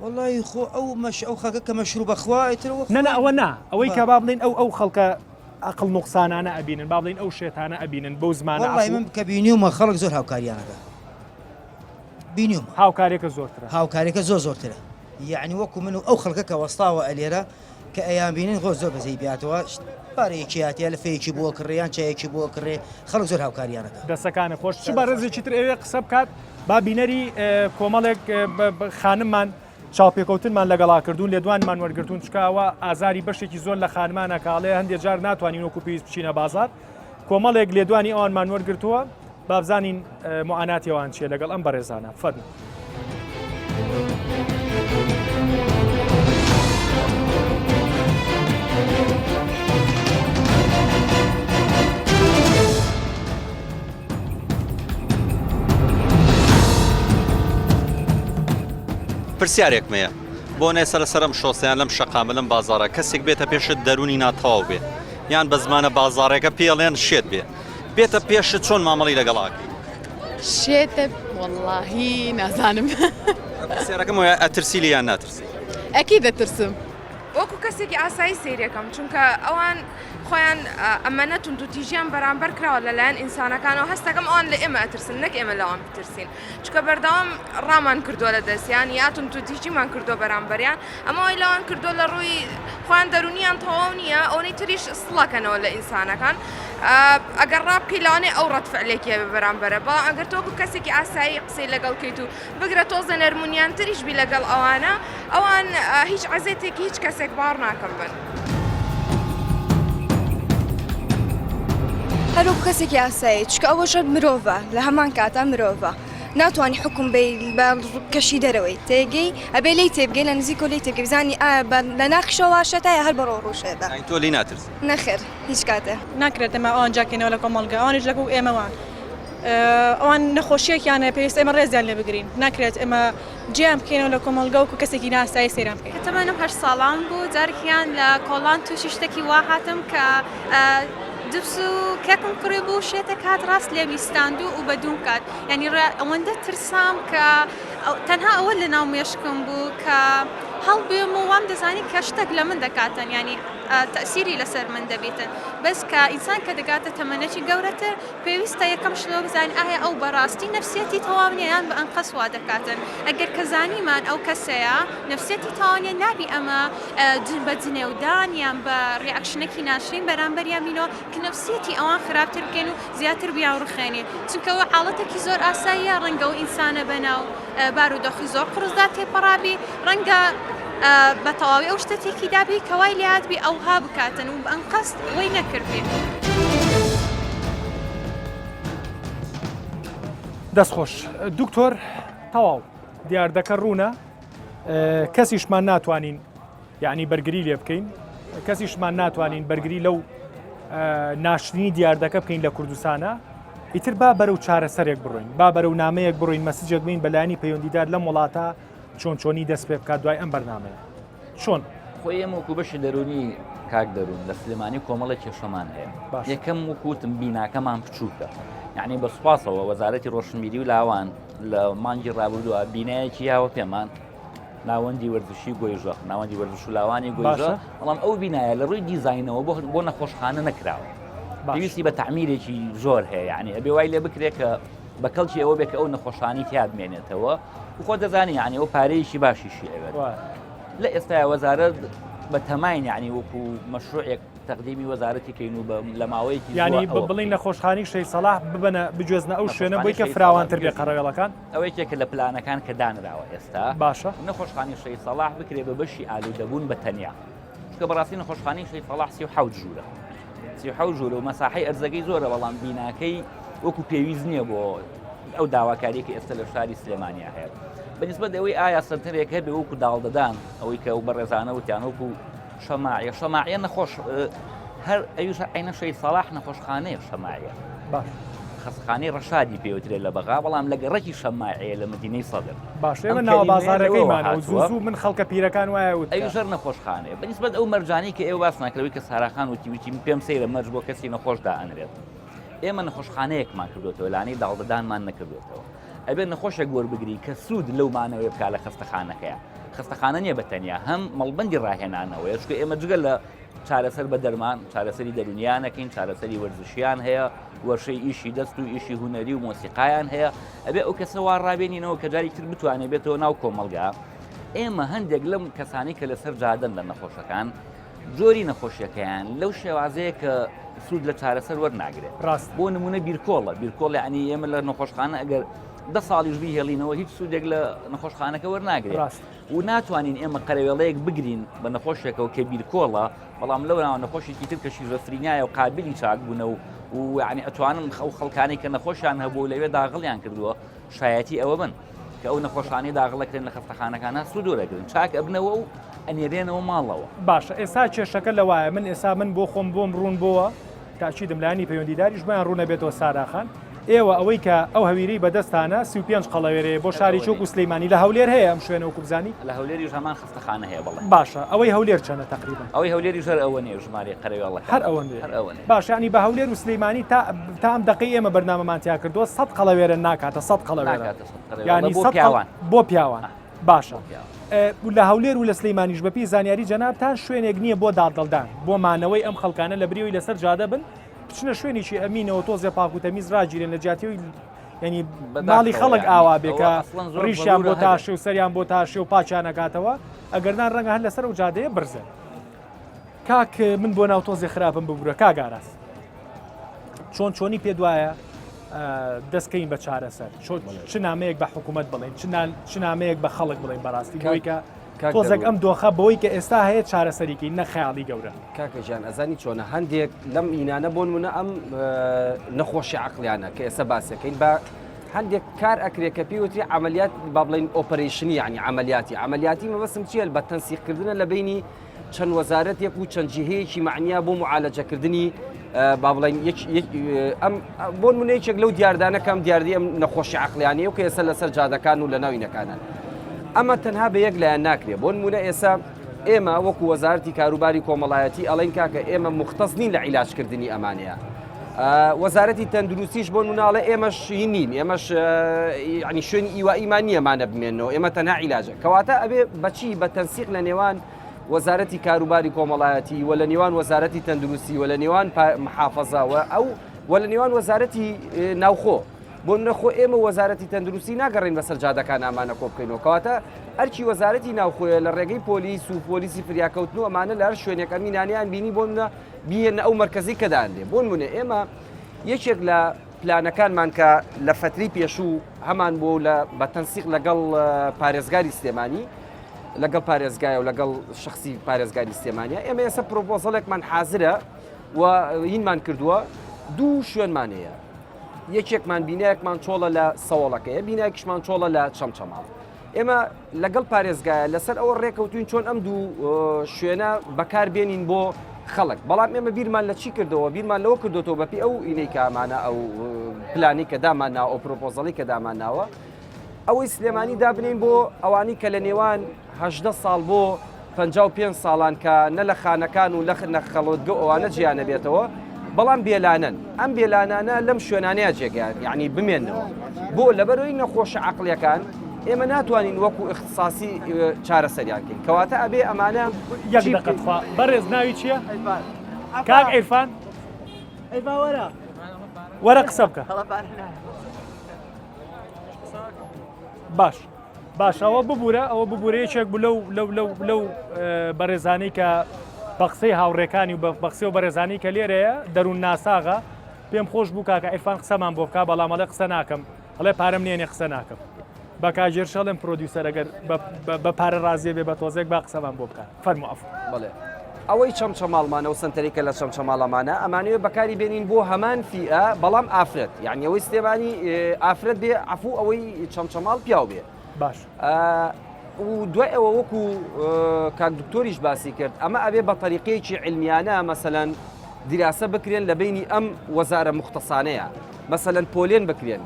والله خۆ ئەو خەکە کە مەشروبە خواایتەوە نە ئەوە نا ئەوەی کە با بڵین ئەو خەڵکە عقل نوقسانانە ئەبینن با بڵین ئەو شێتانە ئەبینن بەو زمانە من کە بینیومە خەڵک زۆر هاوکاریانەکە بینیومە هاوکارێکە زۆرترە هاوکارێکە زۆرترە یعنی وەکو من و ئەو خەڵکە کە وەستاوە ئەلێرە کە ئەیان بینین خۆ زۆر بەزەی بیاتەوە پارەیەکیاتیا لە فەیەکی بۆ کڕێیان چایەکی بۆ کڕێ خەڵک زۆر هاوکاریانەکە دەستەکانە خۆش چ بە ڕێزێکی تر ئێوێ قسە بکات با بینەری کۆمەڵێک خانممان چاوپێکەوتنمان لەگەڵا کردوون لێدوانمان وەرگرتوون چکاوە ئازاری بەشێکی زۆر لە خانمانە کاڵێ هەندێک جار ناتوانین وەکو پێویست بچینە بازار کۆمەڵێک لێدوانی ئەوانمان وەرگرتووە بابزانین معاناتیەوان چیە لەگەڵ ئەم بەڕێزانە فەرموو. پرسیارێکمەیە بۆ نێ سەرم شۆسیان لەم شەقامە لەم بازارە کەسێک بێتە پێشت دەرونی ناتەواو بێ یان بە زمانە بازارێکە پێڵێن شێت بێتە پێشت چۆن مامەڵی لەگەڵاکی شێتە وەڵڵاهی نازانم پرسیارەکەم وایە ئەترسی لە یان ناترسی ئەکی دەترسم وەکو کەسێکی ئاسایی سیرەکەم چونکە ئەوان خۆیان ئەمەنەتون و تیژیان بەرامبەر کراوە لەلایەن ئینسانەکانەوە هەستەکەم ئەوان لە ئێمە ئەترسن نەک ئێمە لەوان بترسین چکە بەردەوام ڕامان کردووە لە دەستیان یاتون تو تیژیمان کردو بەرامبەریان ئەمە وای لەوان کردو لە ڕووی خۆیان دەرونیان تەواو نییە ئەوەی تریش سڵەکەنەوە لە ئینسانەکان ئەگەر ڕابکەی لەوانێ ئەو ڕەتفعلێکیە بەرامبەرە بەڵام ئەگەر تۆکو کەسێکی ئاسایی قسەی لەگەڵکەیت و بگرە تۆزە نەرمونیان تریش بی لەگەڵ ئەوانە ئەوان هیچ عەزێتێکی هیچ کەسێک باڕ ناکەم بن. هەروە کەسێکی ئاسایی چکە ئەوەشە مرۆڤە لە هەمان کاتە مرۆڤە ناتوانانی حکم کەشی دەرەوەی تێگەی ئەبێ لی تێبگەی لە نزیک و لی تێبگەی بزانانی لە ناقشەوە شتایە هەر بەڕۆ ڕوشێدا تۆ لی ناترس نەخێر هیچ کاتە ناکرێت ئەمە ئەوانجاکەینەوە لە کۆمەڵگە ئەوانش لەگو ئێمەوان ئەوان نەخۆشیەکیانە پێویست ئێمە ڕێزیان لێ بگرین ناکرێت ئێمە جیان بکەینەوە لە کۆمەلگە و کەسێکی ناسایی سەیران بکەین تەمەنم 8 ساڵان بوو جارێکیان لە کۆڵان تووشی شتێکی وا هاتم کە دووس و کێکم کوڕێ بوو شێتێک هات ڕاست لێ بیستاندوو و بەدوم کات یعنی ئەوەندە ترسام کە تەنها ئەوە لە ناو مێشکم بوو کە هەڵبێم و وام دەزانی کە شتێک لە من دەکاتن ینی تەسیری لەسەر من دەبێتن بەس کە ئینسان کە دەگاتە تەمەنەی گەورەتر پێویستە یەکەم شلۆ بزانین ئایا ئەو بەڕاستی نەفسیەتی تەواونیە یان بە ئەنقەس وا دەکاتن ئەگەر کە زانیمان ئەو کەسەیە نەفسیەتی تەواونیە نابی ئەمە بە جنێودان یان بە ڕێئەکشنێکی ناشرین بەرامبەریان بینەوە کە نەفسیەتی ئەوان خراپتر بکەین و زیاتر بیان ڕخێنین چونکە ئەوە حاڵەتێکی زۆر ئاساییە ڕەنگە و ئینسانە بەناو بارودۆخی زۆر قڕزدا تێپەڕابی ڕەنگە بە تەواوی ئەو شتێکی دابی کەوای لاتبی ئەوها بکاتن و ئەنقەست وەی نەکردێ دەستخۆش دکتۆر تەواو دیار دەکە ڕوونە کەسیشمان ناتوانین یعنی بەرگری لێ بکەین کەسیشمان ناتوانین بەرگری لەو ناشرینی دیاردەکە بکەین لە کوردستانە ئیتر با بەرەو چارەسەرێک بڕۆین با بەرەو نامەیەک بڕۆین مەسیجێک بین بەلایانی پەیوەندیدار لەم وڵاتە چۆنی دەست پێ بکات دوای ئەم بەرنامەیە چۆن خۆی ئێمە وەکو بەشی دەرونی کاک دەروون لە سلێمانی کۆمەڵە کێشەمان هەیە یەکەم وەکوتم بیناکەمان بچووکە یعنی بە سوپاسەوە وەزارەتی ڕۆشنبیری و لاوان لە مانگی ڕابردووە بینایەکی یاوە پێمان ناوەندی وەرزشی گۆیژە ناوەندی وەرزش و لاوانی گۆیژە بەڵام ئەو بینایە لە ڕووی دیزاینەوە بۆ نەخۆشخانە نەکراوە پێویستی بە تعمیرێکی زۆر هەیە یعنی ئەبێ وای لێ بکرێت کە بە کەڵکی ئەوە بێت کە ئەو نەخۆشخانی تیاد بمێنێتەوە خۆ دەزانی یعنی ئەو پارەیەکی باشیشی ئەوێت لە ئێستا وەزارەت بە تەماین یعنی وەکو مەشروعێک تەقدیمی وەزارەتی کەین و لە ماوەیەکی ینی بڵین نەخۆشخانی شەی سەلاح ببنە بجێزنە ئەو شوێنە بۆی کە فراوانتر بێ قەڕەوێڵەکان ئەوەیەکێکە لە پلانەکان کە دانراوە ئێستا باشە نەخۆشخانی شەی سەلاح بکرێ بە بەشی ئالوودەبوون بە تەنیا چکە بەڕاستی نەخۆشخانی شەی سەلاح 37 ژوورە 37 ژوورە و مەساحەی ئەرزەکەی زۆرە بەڵام بیناکەی وەکو پێویست نییە بۆ ئەو داواکاریە کە ئێستا لە شاری سلێمانیا هەیە بەنسبەت ئەوەی ئایا سەرتەرێک هەبێ وەکو داڵدەدان ئەوەی کە ئەو بەڕێزانە وتیان وەکو شەماعیە نەخۆش هەر ئەویش عینە شەی سەلاح نەخۆشخانەیە شەماعیە خەستخانەی ڕەشادی پێوترێت لە بەغا بەڵام لە گەڕەکی شەماعەیە لە مدینەی سەدر باش ئێمە ناو بازارەکەیمانە زوو من خەڵکە پیرەکان وایە وت ئەوی ژەر نەخۆشخانەیە بەنسبەت ئەو مەرجانی کە ئێوە باس ناکرەوەی کە ساراخان وتی پێم سەیرە مەرج بۆ کەسی نەخۆشدا ئەنرێت ئێمە نەخۆشخانەیەکمان کردوێتەوە لانەی داڵدەدانمان نەکردوێتەوە ئەبێ نەخۆشێک وەربگری کە سوود لەومانەوەی بکا لە خەستەخانەکەیە خەستەخانە نیە بەتەنیا هەم مەڵبەندی ڕاهێنانەوەی چکە ئێمە جگە لە چارەسەر بە دەرمان چارەسەری دەرونیانەکەین چارەسەری وەرزشیان هەیە وەشەی ئیشی دەست و ئیشی هوەری و مۆسیقایان هەیە ئەبێ ئەو کەسە وا ڕابێنینەوە کە جاری تر بتوانێت بێتەوە ناو کۆمەلگا ئێمە هەندێک لەم کەسانی کە لەسەر جادەن لە نەخۆشەکان جۆری نەخۆشیەکەیان لەو شێوازەیە کە سوود لە چارەسەر وەرناگرێت ڕاست بۆ نمونە بیرکۆڵ ینی ئێمە لە نەخۆشخانە ئەگەر 10 ساڵیش بهێڵینەوە هیچ سوودێک لە نەخۆشخانەکە وەرناگرێت و ناتوانین ئێمە قەرەوێڵەیەک بگرین بە نەخۆشێکەوە کە بیرکۆڵە بەڵام لەو ناوە نەخۆشێکی تر کە شیزۆفرینیایە و قابلی چاک بوونە و یعنی ئەتوانن ئەو خەڵکانی کە نەخۆشیان هەبوو لەوێ داغڵیان کردووە شایەتی ئەوە بن کە ئەو نەخۆشخانەی داغڵەکرێن لە خەستەخانەکانە سوود وەرەگرن چاک ئەبنەوە و ئەنێرێنەوە ماڵەوە باشە ئێستا کێشەکە لەوایە من ئێستا من بۆ خۆم بۆم ڕوون بووە تاچیدم لانی پەیوەندیداریش بۆیان ڕوونە بێتەوە ساراخان ئێوە ئەوەی کە ئەو هەویری بەدەستانە 35 قەڵەوێرەیە بۆ شاری چۆک و سلەیمانی لە هەولێر هەیە ئەم شوێنە وەکو بزانی لە هەولێری هەمان خەستەخانە هەیە بەڵێ باشە ئەوەی هەولێر چەنە تقریبا ئەوەی هەولێری ژەر ئەوە نیە ژمارە قەرەوێڵەکە هەر ئەوەندێ باش ینی بە هەولێر و سلەیمانی تا ئەم دقەی ئێمە بەرنامەمان تیا کردووە 100 قەڵەوێرە ناکاتە 100 قەڵەوێرە ینی بۆ پیاوان باشە لە هەولێر و لە سلەیمانیش بەپی زانیاری جەنابتان شوێنێک نییە بۆ دادڵدان بۆ مانەوەی ئەم خەڵکانە لە بریەوەی لەسەر جادە بن بچنە شوێنێکی ئەمینەوە تۆزێ پاک و تەمیز ڕاگیرێن لە جیاتیەوەی ینی ماڵی خەڵک ئاوا بێ کە ڕیشیان بۆ تاشێ و سەریان بۆ تاشێ و پاچیان نەکاتەوە ئەگەرنان ڕەنگە هەر لەسەر و جادەیە برزن کاک من بۆ ناو تۆزێ خراپم ببوورە کاگاراس چۆنی پێ دوایە دەستکەین بە چارەسەر چ نامەیەک بە حکوومەت بڵێن چ نامەیەک بە خەڵک بڵێن بەڕاستی بۆی کە تۆزێک ئەم دۆخە بەوەی کە ئێستا هەیە چارەسەریکەی نەخەیاڵی گەورە کاکەژیان ئەزانی چۆنە هەندێک لەم ئینانە بۆن منە ئەم نەخۆشی عقلیانە کە ئێستا باسەکەین بە هەندێک کار ئەکرێت کە پێوتری عملیات با بڵین ئۆپەرێشنی یعنی عملیاتی مەبەستم چیە بە تەنسیقکردنە لە بینی چەند وەزارەتێک و چەند جیهەیەکی معنیە بۆ معالەجەکردنی با بڵین ئەم بۆ نمونەیەکێک لەو دیاردانەکەم دیاردی ئەم نەخۆشی عەقلیانەیە و کە ئێستا لەسەر جادەکان و لە ناوینەکانن ئەمە تەنها بە یەک لایەن ناکرێت بۆ نمونە ئێستا ئێمە وەکو وەزارەتی کاروباری کۆمەڵایەتی ئەڵێن کاکە ئێمە مختص نین لە عیلاجکردنی ئەمانەیە وەزارەتی تەندروستیش بۆ نوناڵە ئێمەش نین ئێمەش ینی شوێنی ئیوائیمان نیەمانە بمێنەوە ئێمە تەنها عیلاجە کەواتە ئەبێ بەچی بە تەنسیق لە نێوان وەزارەتی کاروباری کۆمەڵایەتی و لە نێوان وەزارەتی تەندروستی و لە نێوان محافەزاوە ئەو و لە نێوان وەزارەتی ناوخۆ بۆ نەخۆ ئێمە وەزارەتی تەندروستی ناگەڕین بەسەر جادەکان ئامانە کۆ بکەینەوە کەواتە ئەرچی وەزارەتی ناوخۆیە لە ڕێگەی پۆلیس و پۆلیسی فریاکەوتن و ئەمانە لە هەر شوێنێک ئەمینانیان بینی بۆ منە بیێنە ئەو مەرکەزی کەدان لێ بۆ نمونە ئێمە یەکێک لە پلانەکانمان کە لە فتری پێشوو هەمان بۆ لە بە تەنسیق لەگەڵ پارێزگاری سلێمانی لەگەڵ پارێزگایە و لەگەڵ شخصی پارێزگاری سلێمانیە ئێمە ئێستا پرۆپۆزەڵێکمان حازرە و هینمان کردووە دوو شوێنمانەیە یەکێکمان بینایەکمان چۆڵە لە سەوڵەکەیە بینایەکیشمان چۆڵە لە چەمچەماڵ ئێمە لەگەڵ پارێزگایە لەسەر ئەوە ڕێکەوتوین چۆن ئەم دوو شوێنە بەکاربێنین بۆ خەڵک بەڵام ئێمە بیرمان لە چی کردەوە بیرمان لەوە کردوەوە بەپی ئەو ئینەی کامانە ئەو پلانی کە دامان ناوە ئەو پرۆپۆزەڵی کە دامان ناوە ئەوەی سلێمانی دابنین بۆ ئەوانی کە لە نێوان 18 ساڵ بۆ 55 ساڵان کە نە لە خانەکان و لە نەخەڵۆتگە ئەوانە جیانە بێتەوە بەڵام بێلانن ئەم بێلانانە لەم شوێنانەیە جێگەیان یعنی بمێنەوە بۆ لەبەرەوەی نەخۆشە عەقلیەکان ئێمە ناتوانین وەکو اختصاصی چارەسەریان بکەین کەواتە ئەبێ ئەمانە یەک دقەتخوا بەڕێز ناوی چییە؟ کاک عیرفان وەرە قسە بکە باش ئەوە ببوورە یەکێک بوو لەو بەڕێزانەی کە بە قسەی هاوڕێکانی و بە قسەی و بەڕێزانی کە لێرەیە دەروون ناساغا پێم خۆش بوو کاکە عیرفان قسەمان بۆ بکە بەڵام ئەڵێ قسە ناکەم ئەڵێ پارەم نێنێ قسە ناکەم بە کاژێر شەڵێم پرۆدیوسەر ئەگەر بە پارە ڕازیە بێ بە تۆزێک با قسەمان بۆ بکە فەرموو ئەف بڵێ ئەوەی چەمچەماڵمانە و سنتەریکە لە چەمچەماڵەمانە ئەمانەوێ بەکاری بێنین بۆ هەمان فیئە بەڵام ئافرەت یعنی ئەوەی سلێمانی ئافرەت بێ عەفوو ئەوەی چەمچەماڵ پیاو بێ باش و دوای ئەوە وەکو کاک دکتۆریش باسی کرد ئەمە ئەبێ بە طریقەیەکی علمیانە مەسەلەن دیراسە بکرێن لە بینی ئەم وەزارە مختصانەیە مەسەلەن پۆلێن بکرێن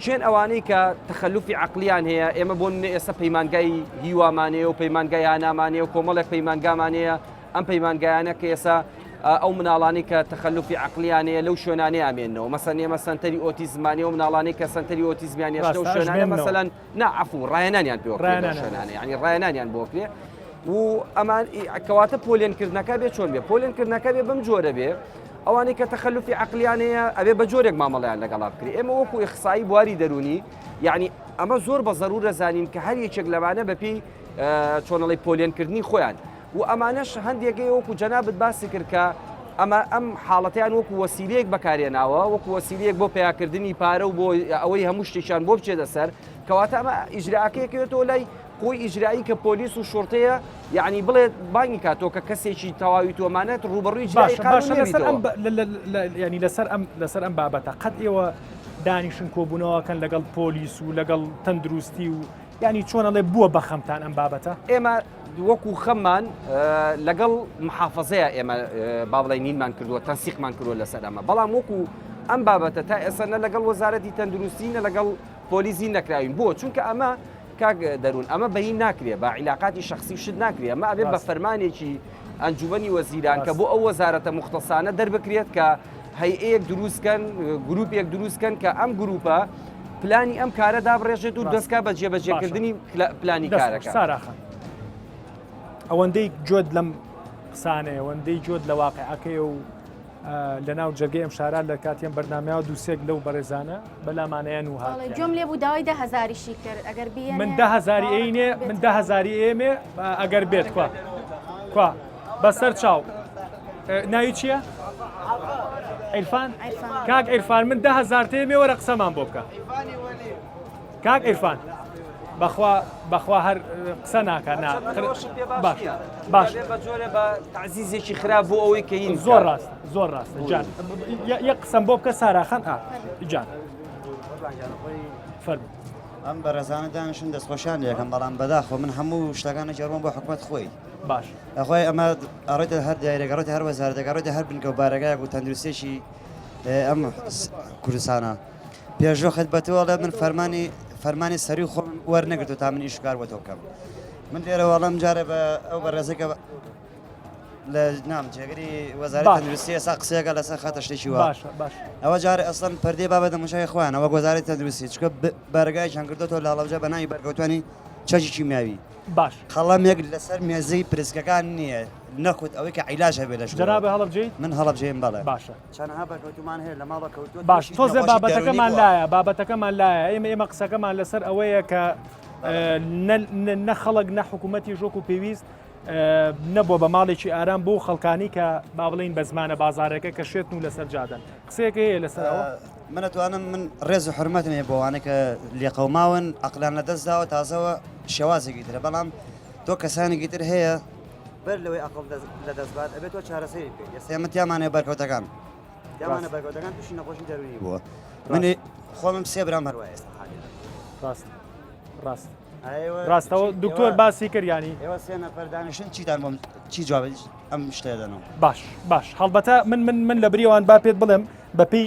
چێن ئەوانەی کە تەخەلوفی عەقلیان هەیە ئێمە بۆ ئێستا پەیمانگای هیوامانەیە و پەیمانگای هانامانەیە و کۆمەڵێک پەیمانگامانەیە ئەم پەیمانگایانە کە ئێستا ئەو مناڵانی کە تەخەلوفی عەقلیانەیە لەو شوێنانەیە ئامێنەوە مەسەن ئێمە سەنتەری ئۆتیزمانەیە و مناڵانی کە سەنتەری ئۆتیزمیانیە لەو شوێنانە مەسەلەن نەعەفوو ڕایەنانیان پێ شوێنانە یعنی ڕایەنانیان بۆ کرێ و ئەمان کەواتە پۆلێنکردنەکە بێ چۆن بێ پۆلێنکردنەکە بێ بەم جۆرە بێ ئەوانەی کە تەخەلوفی عەقلیانەیە ئەبێ بە جۆرێک مامەڵیان لەگەڵا بکرێ ئێمە وەکو ئیخسایی بواری دەرونی یعنی ئەمە زۆر بە زەرورە زانین کە هەر یەکێک لەوانە بەپێی چۆنەڵی پۆلێنکردنی خۆیان و ئەمانەش هەندێکی وەکو جەنابەت باسی کرد کە ئەم حاڵەتیان وەکو وەسیلەیەک بەکارێناوە وەکو وەسیلەیەک بۆ پیاکردنی پارە و بۆ ئەوەی هەموو شتێکیان بۆ بچێتە سەر کەواتە ئەمە ئیجراعەکەیەکەوێتەوە لای خۆی ئیجرایی کە پۆلیس و شورتەیە یعنی بڵێ بانگی کاتۆ کە کەسێکی تەواوی تۆمانێت ڕوبەڕووی ئیجرایی ینی لەسەر ئەم بابەتە قەت ئێوە دانیشن کۆبوونەوەکەن لەگەڵ پۆلیس و لەگەڵ تەندروستی و ینی چۆنەڵێ بووە بە خەمتان ئەم بابەتە ئێمە وەکو خەممان لەگەڵ محافەزەیە ئێمە با بڵێ نینمان کردووە تەنسیقمان کردووە لەسەر ئەمە بەڵام وەکو ئەم بابەتە تا ئێستا نە لەگەڵ وەزارەتی تەندروستی نە لەگەڵ پۆلیسی نەکراوین بۆ چونکە ئەمە کاک دەروون ئەمە بەهی ناکرێ بە عیلاقاتی شخصی شت ناکرێ ئەمە ئەبێ بە فەرمانێکی ئەنجومەنی وەزیران کە بۆ ئەو وەزارەتە مختصانە دەربکرێت کە هەیئەیەک دروستکەن گروپێک دروستکەن کە ئەم گروپە پلانی ئەم کارە دابڕێژێت و دەستکا بە جێبەجێکردنی پلانی کارەکە ساراخان ئەوەندەی جۆت لەم قسانەیە ئەوەندەی جۆت لە واقعەکەی و لە ناو جەرگەی ئەم شاران لە کاتیان بەرنامەوە دووسێک لەو بەڕێزانە بەلامانەیان و هات جۆم لێ بوو داوای 10,000شی کرد ئەگەر بێ من 10,000 ئینێ من 10,000 ئێمێ ئەگەر بێت کوا بەسەر چاو ناوی چییە؟ عیرفان کاک عیرفان من 10,000 تێمێ وەرە قسەمان بۆ بکە کاک عیرفان بەخوا هەر قسە ناکە باش بە جۆرە بە تعزیزێکی خراپ بۆ ئەوەی کە هین زۆر ڕاستە جان یەک قسەم بۆ بکە ساراخان جان فەرموو ئەم بە ڕێزانە دانیشتن دەستخۆشیان یەکەم بەڵام بەداخۆ من هەموو شتەکانە جێڕۆم بۆ حکوومەت خۆی باش ئەخۆی ئەمە ئەڕێتە هەر دایرەگەڕێتی هەر وەزارەتەگەڕێتی هەر بنکە و بارەگایەک و تەندروستێکی ئەم کوردستانە پێشۆ خەتبەتەوە لە من فەرمانی سەری خۆم وەرنەگرتو تا من ئیشکار بۆ تۆ بکەم من لێرە وەڵام جارە بە ئەو بە ڕێزەکە لە نام جێگەری وەزارەت تەندروستی ئێستا قسەیەکە لەسەر خاتە شتێکی وە ئەوە جارە ئەسڵەن پەردەی بابەتە مشای خۆیان ئەوە وەزارەت تەندروستی چکە بەرگایشان کردوەوە لە هەڵەبجە بە ناوی بەرگەوتوانی چەشی کیمیاوی باش خەڵەمێک لەسەر مێزەی پرسکەکان نییە نەخوت ئەوەی کە عیلاج هەبێ لە جەنابێ هەڵەبجەیت من هەڵەبجەیم بەڵێ باشە چەندەها بەرگەوتومان هەیە لە ماڵە کەوتووە باش تۆزە بابەتەکەمان لایە ئێمە قسەکەمان لەسەر ئەوەیە کە نە خەڵک نە حکوومەتی ژۆک و پێویست نەبووە بە ماڵێکی ئارام بۆ خەڵکانی کە با بڵین بە زمانە بازارەکە کە شێتن و لەسەر جادن قسەیەکە هەیە لەسەرەوە منەتوانم من ڕێز و حرمەتم هەیە بۆوانە کە لێقەوماون عەقلان لەدەستداوە تازەوە شێوازێکی ترە بەڵام تۆ کەسانێکی تر هەیە بەر لەوەی عەقڵ لەدەستبات ئەبێت تۆ چارەسەری بکەیت ئێستا ئێمە تیامانێ بەرکەوتەکان بەرگەوتەکان تووشی نەخۆشی دەروونی بووە منی خۆمم سێ برام هەروە ئێستا ڕاستەوە دکتۆر باسی کردیانی ئێوە سێ نەفەر دانیشتن چیتان بۆم چی جواب ئەم شتێ دەنەوە باش هەڵبەتە من لە بریەوان با پێت بڵێم بەپێی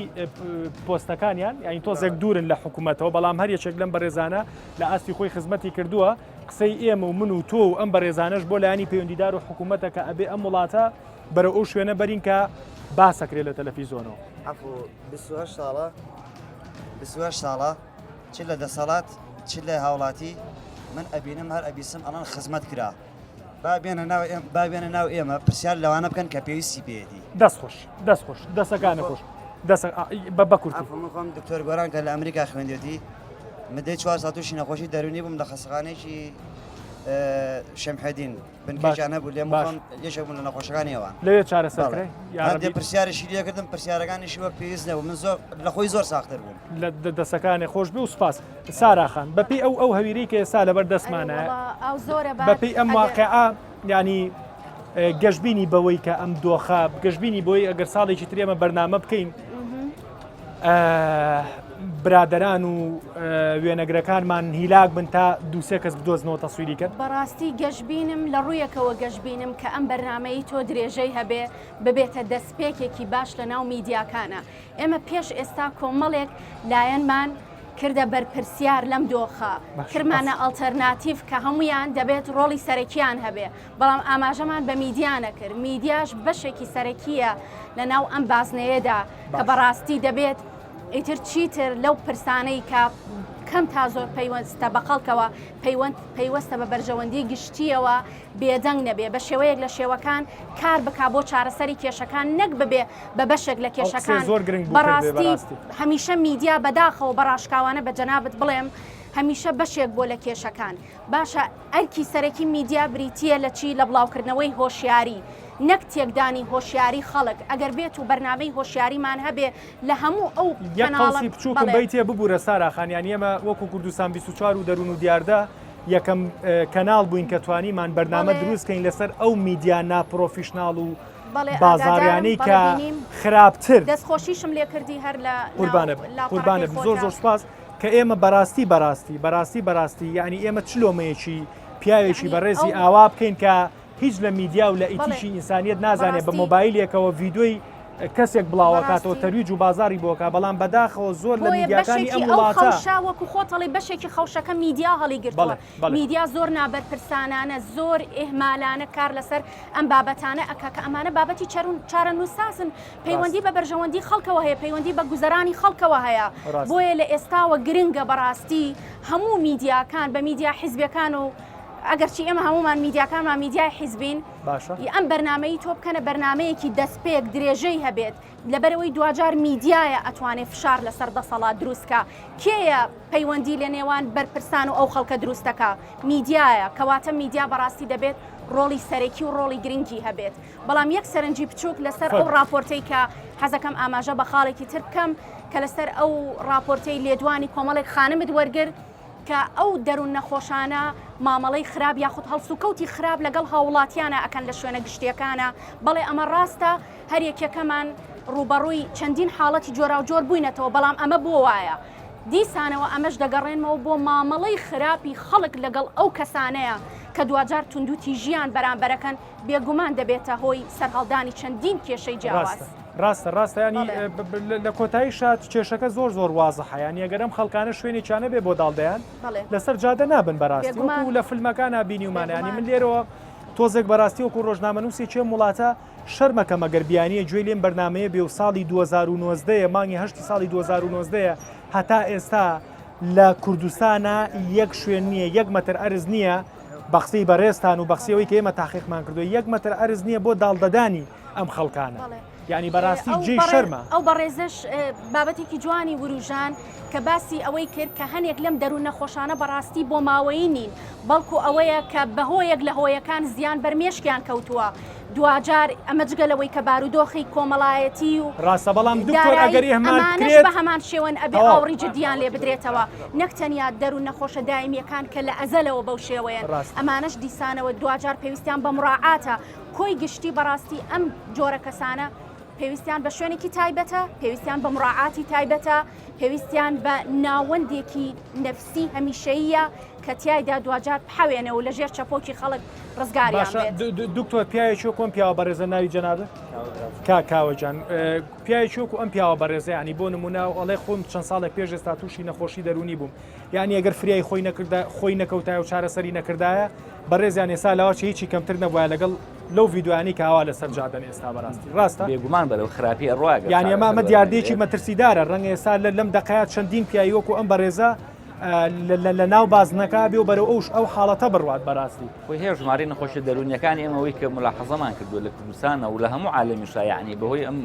پۆستەکانیان یانی تۆزێک دوورن لە حکوومەتەوە بەڵام هەر یەکێک لەم بەڕێزانە لە ئاستی خۆی خزمەتی کردووە قسەی ئێمە و من و تۆ و ئەم بەڕێزانەش بۆ لایانی پەیوەندیدار و حکوومەتە کە ئەبێ ئەم وڵاتە بەرە ئەو شوێنە بەرین کە باسەکرێت لە تەلەڤیزۆنەوە 28 ساڵە چ لە دەسەڵات چ لە هاوڵاتی من ئەبینم هەر ئەبیسم ئەڵەن خزمەت کرا با بێنە ناو ئێمە پرسیار لەوانە بکەن کە پێویستی پێێتی دەستخۆش دەستەکانە خۆش بە کورتی خۆم دکتۆر گۆران کە لە ئەمریکا خوێندێتی مدەی 4 ساڵ تووشی نەخۆشی دەرونی بووم لە خەسەخانەیەکی شەمحەدین بنکەیان هەبوو لێم یەشێک بوون لە نەخۆشەکانی ئەوان لەوێ چارەسەرکرێ هەندێ پرسیارشی لێکردم پرسیارەکانیشی وەک پێویست نەبوو من زۆر لە خۆی زۆر ساختر بووم لە دەستەکانی خۆش بێ و سپاس ساراخان بەپی ئەو هەویری کە ئێستا لەبەر دەستمانە بەپی ئەم واقعە ینی گەشتبینی بەوەی کە ئەم دۆخە گەشتبینی بۆی ئەگەر ساڵێکی ترێمە بەرنامە بکەین برادران و وێنەگرەکانمان هیلاک بن تا دووسێ کەس بدۆزنەوە تەسویری کرد بەڕاستی گەشتبینم لە ڕوویەکەوە گەشتبینم کە ئەم بەرنامەی تۆ درێژەی هەبێ ببێتە دەستپێکێکی باش لە ناو میدیاکانە ئێمە پێش ئێستا کۆمەڵێک لایەنمان کردە بەرپرسیار لەم دۆخە کرمانە ئەڵتەرناتیڤ کە هەمویان دەبێت ڕۆڵی سەرەکیان هەبێ بەڵام ئاماژەمان بە میدیانە کرد میدیاش بەشێکی سەرەکیە لە ناو ئەم بازنەیەدا کە بەڕاستی دەبێت ئیتر چیتر لەو پرسانەی کە کەم تا زۆر پەیوەستە بە خەڵکەوە پەیوەستە بە بەرژەوەندی گشتیەوە بێدەنگ نەبێ بە شێوەیەک لە شێوەکان کار بکا بۆ چارەسەری کێشەکان نەک ببێ بە بەشێک لە کێشەکان بەڕاستی هەمیشە میدیا بەداخەوە بەڕاشکاوانە بە جەنابەت بڵێم هەمیشە بەشێک بۆ لە کێشەکان باشە ئەرکی سەرەکی میدیا بریتیە لە چی لە بڵاوکردنەوەی هۆشیاری نەک تێکدانی هۆشیاری خەڵک ئەگەر بێت و بەرنامەی هۆشیاریمان هەبێ لە هەموو ئەو کەناڵی بچووکم بیتێ ببوورە ساراخانیان ئێمە وەکو کوردستان 24 و دەروون و دیاردە یەکەم کەناڵ بووین کە توانیمان بەرنامە دروستکەین لەسەر ئەو میدیا ناپرۆفیشناڵ و بازاریانەی کە خراپتر دەستخۆشیشم لێ کردی هەر لە قوربانە زۆر سوپاس کە ئێمە بەڕاستی یعنی ئێمە چلۆمەیەکی پیاوێکی بەڕێزی ئاوا بکەین کە هیچ لە میدیا و لە ئیتیشی ئینسانیت نازانێت بە مۆبایلێکەوە ڤیدۆی کەسێک بڵاوکاتەوە تەرویج و بازاری بۆکە بەڵام بەداخەوە زۆر لە میدیاکانی ئەم وڵاتە خەوشاوەکو خۆتەڵی بەشێکی خەوشەکە میدیا هەڵی گرتووە میدیا زۆر نابەرپرسانانە زۆر ئێهمالانە کار لەسەر ئەم بابەتانە ئەکا کە ئەمانە بابەتی چارە نووساسن پەیوەندی بە بەرژەوەندی خەڵکەوە هەیە پەیوەندی بە گوزەرانی خەڵکەوە هەیە بۆیە لە ئێستاوە گرنگە بەڕاستی هەموو میدیاکان بە میدیا حیزبەکان و ئەگەرچی ئێمە هەمومان میدیاکانمان میدیای حیزبین ئەم بەرنامەی تۆ بکەنە بەرنمەیەکی دەستپێک درێژەی هەبێت لەبەرەوەی دوجار میدیایە ئەتوانێت فشار لەسەر دەسەڵات دروستکە کێیە پەیوەندی لە نێوان بەرپرسان و ئەو خەڵکە دروستەکە میدیایە کەواتە میدیا بەڕاستی دەبێت ڕۆڵی سەرەکی و ڕۆڵی گرنگی هەبێت بەڵام یەک سەرنجی بچووک لەسەر ئەو راپۆرتەی کە حەزەکەم ئاماژە بە خاڵێکی تر بکەم کە لەسەر ئەو راپۆرتەی لێدوانی کۆمەڵێک خانمت وەرگرت کە ئەو دەروون نەخۆشانە مامەڵەی خراپ یاخود هەڵسو کەوتی خراپ لەگەڵ هاوڵاتیانە ئەکەن لە شوێنە گشتیەکانە بەڵێ ئەمە ڕاستە هەر یەکێکەمان ڕوبەڕووی چەندین حاڵەتی جۆرا و جۆر بووینەتەوە بەڵام ئەمە بۆ وایە دیسانەوە ئەمەش دەگەڕێنمەوە بۆ مامەڵەی خراپی خەڵک لەگەڵ ئەو کەسانەیە کە دوجار توندوتی ژیان بەرامبەرەکەن بێگومان دەبێتە هۆی سەرهەڵدانی چەندین کێشەی جیاواز. ڕاستە ینی لە کۆتایی شات کێشەکە زۆر وازەحە، ینی ئەگەرم خەڵکانە شوێنی چانە بێ بۆ داڵدەیان لەسەر جادە نابن بەڕاستی وەکو لە فیلمەکانە بینیومانیانی من لێرەوە تۆزێک بەڕاستی وەکو ڕۆژنامەنووسی چێ وڵاتە شەرمەکە مەگەر بیانیە گوێ لێم بەرنمەیە بێ و ساڵی 2019 مانگی هەشتی ساڵی 2019 هەتا ئێستا لە کوردستانە یەک شوێن نییە، یەک مەتر ئەرز نییە بەخسی بەڕێستان و بەخسیەوەی کە ئێمە تاقیقمان کردو یەک مەتر ئەرز نییە بۆ داڵدەدانی ئەم خەڵکانە. ینی بەڕاستی جێی شەرمە. ئەو بەڕێزش بابەتێکی جوانی وروژان کە باسی ئەوەی کرد کە هەنێک لەم دەروون نەخۆشانە بەڕاستی بۆ ماوەیی نین، بەڵکو ئەوەیە کە بەهۆیەک لە هۆیەکان زیان بەرمێشکیان کەوتووە. دوجار ئەمە جگەلەوەی کە بارودۆخی کۆمەڵایەتی و ڕاستە بەڵام دوکتۆر ئەگەری ئەمانش بە هەمان شێوەن ئەبێ ئاوڕی جدیان لێ بدرێتەوە، نەک تەنیا دەروون نەخۆشە دائیمیەکان کە لە ئەزەلەوە بەو شێوەیەن ئەمانش دیسانەوە دوجار پێویستیان بە مراعاتە. کۆی گشتی بەڕاستی ئەم جۆرە کەسانە پێویستیان بە شوێنێکی تایبەتە، پێویستیان بە مراعاتی تایبەتە، پێویستیان بە ناوەندێکی نەفسی هەمیشەیە کە تایدا دوجار بحەوێنە و لە ژێر چەپۆکی خەڵک ڕزگاریان بێت. دوکتۆر پیاوێکی کۆم پیاوە بەڕێزە ناوی جەنابێت کاکاوەجان پیاوێکی وەکو ئەم پیاوە بەڕێزە ینی بۆ نمونە ئەڵێ خۆم چەند ساڵێک پێش ئێستا تووشی نەخۆشی دەرونی بووم، یعنی ئەگەر فریای خۆی نەکەوتای و چارەسەری نەکردایە بەڕێزیان ێستا لەوە هیچی کەمتر نەبووە لەگەڵ لەو ڤیددیوانی کاوا لەسەر جادن ئێستا بەڕاستی ڕاستە بێگومان بەرەو خراپی ئەڕواگە یعنی ئەمە دیاردێکی مەترسیدارە ڕەنگە ئێستا لەم دەقەیات چەندین پیاوی وەکو ئەم بەڕێزە لە ناو بازنەکە بێ و بەرەو ئەو حاڵەتە بڕوات بەڕاستی. خۆی هەیە ژمارەی نەخۆشە دەرونیەکانی ئێمەوەی کە ملاحەزەمان کردووە لە کوردستانە و لە هەموو عالەمیشا یعنی بەهۆی ئەم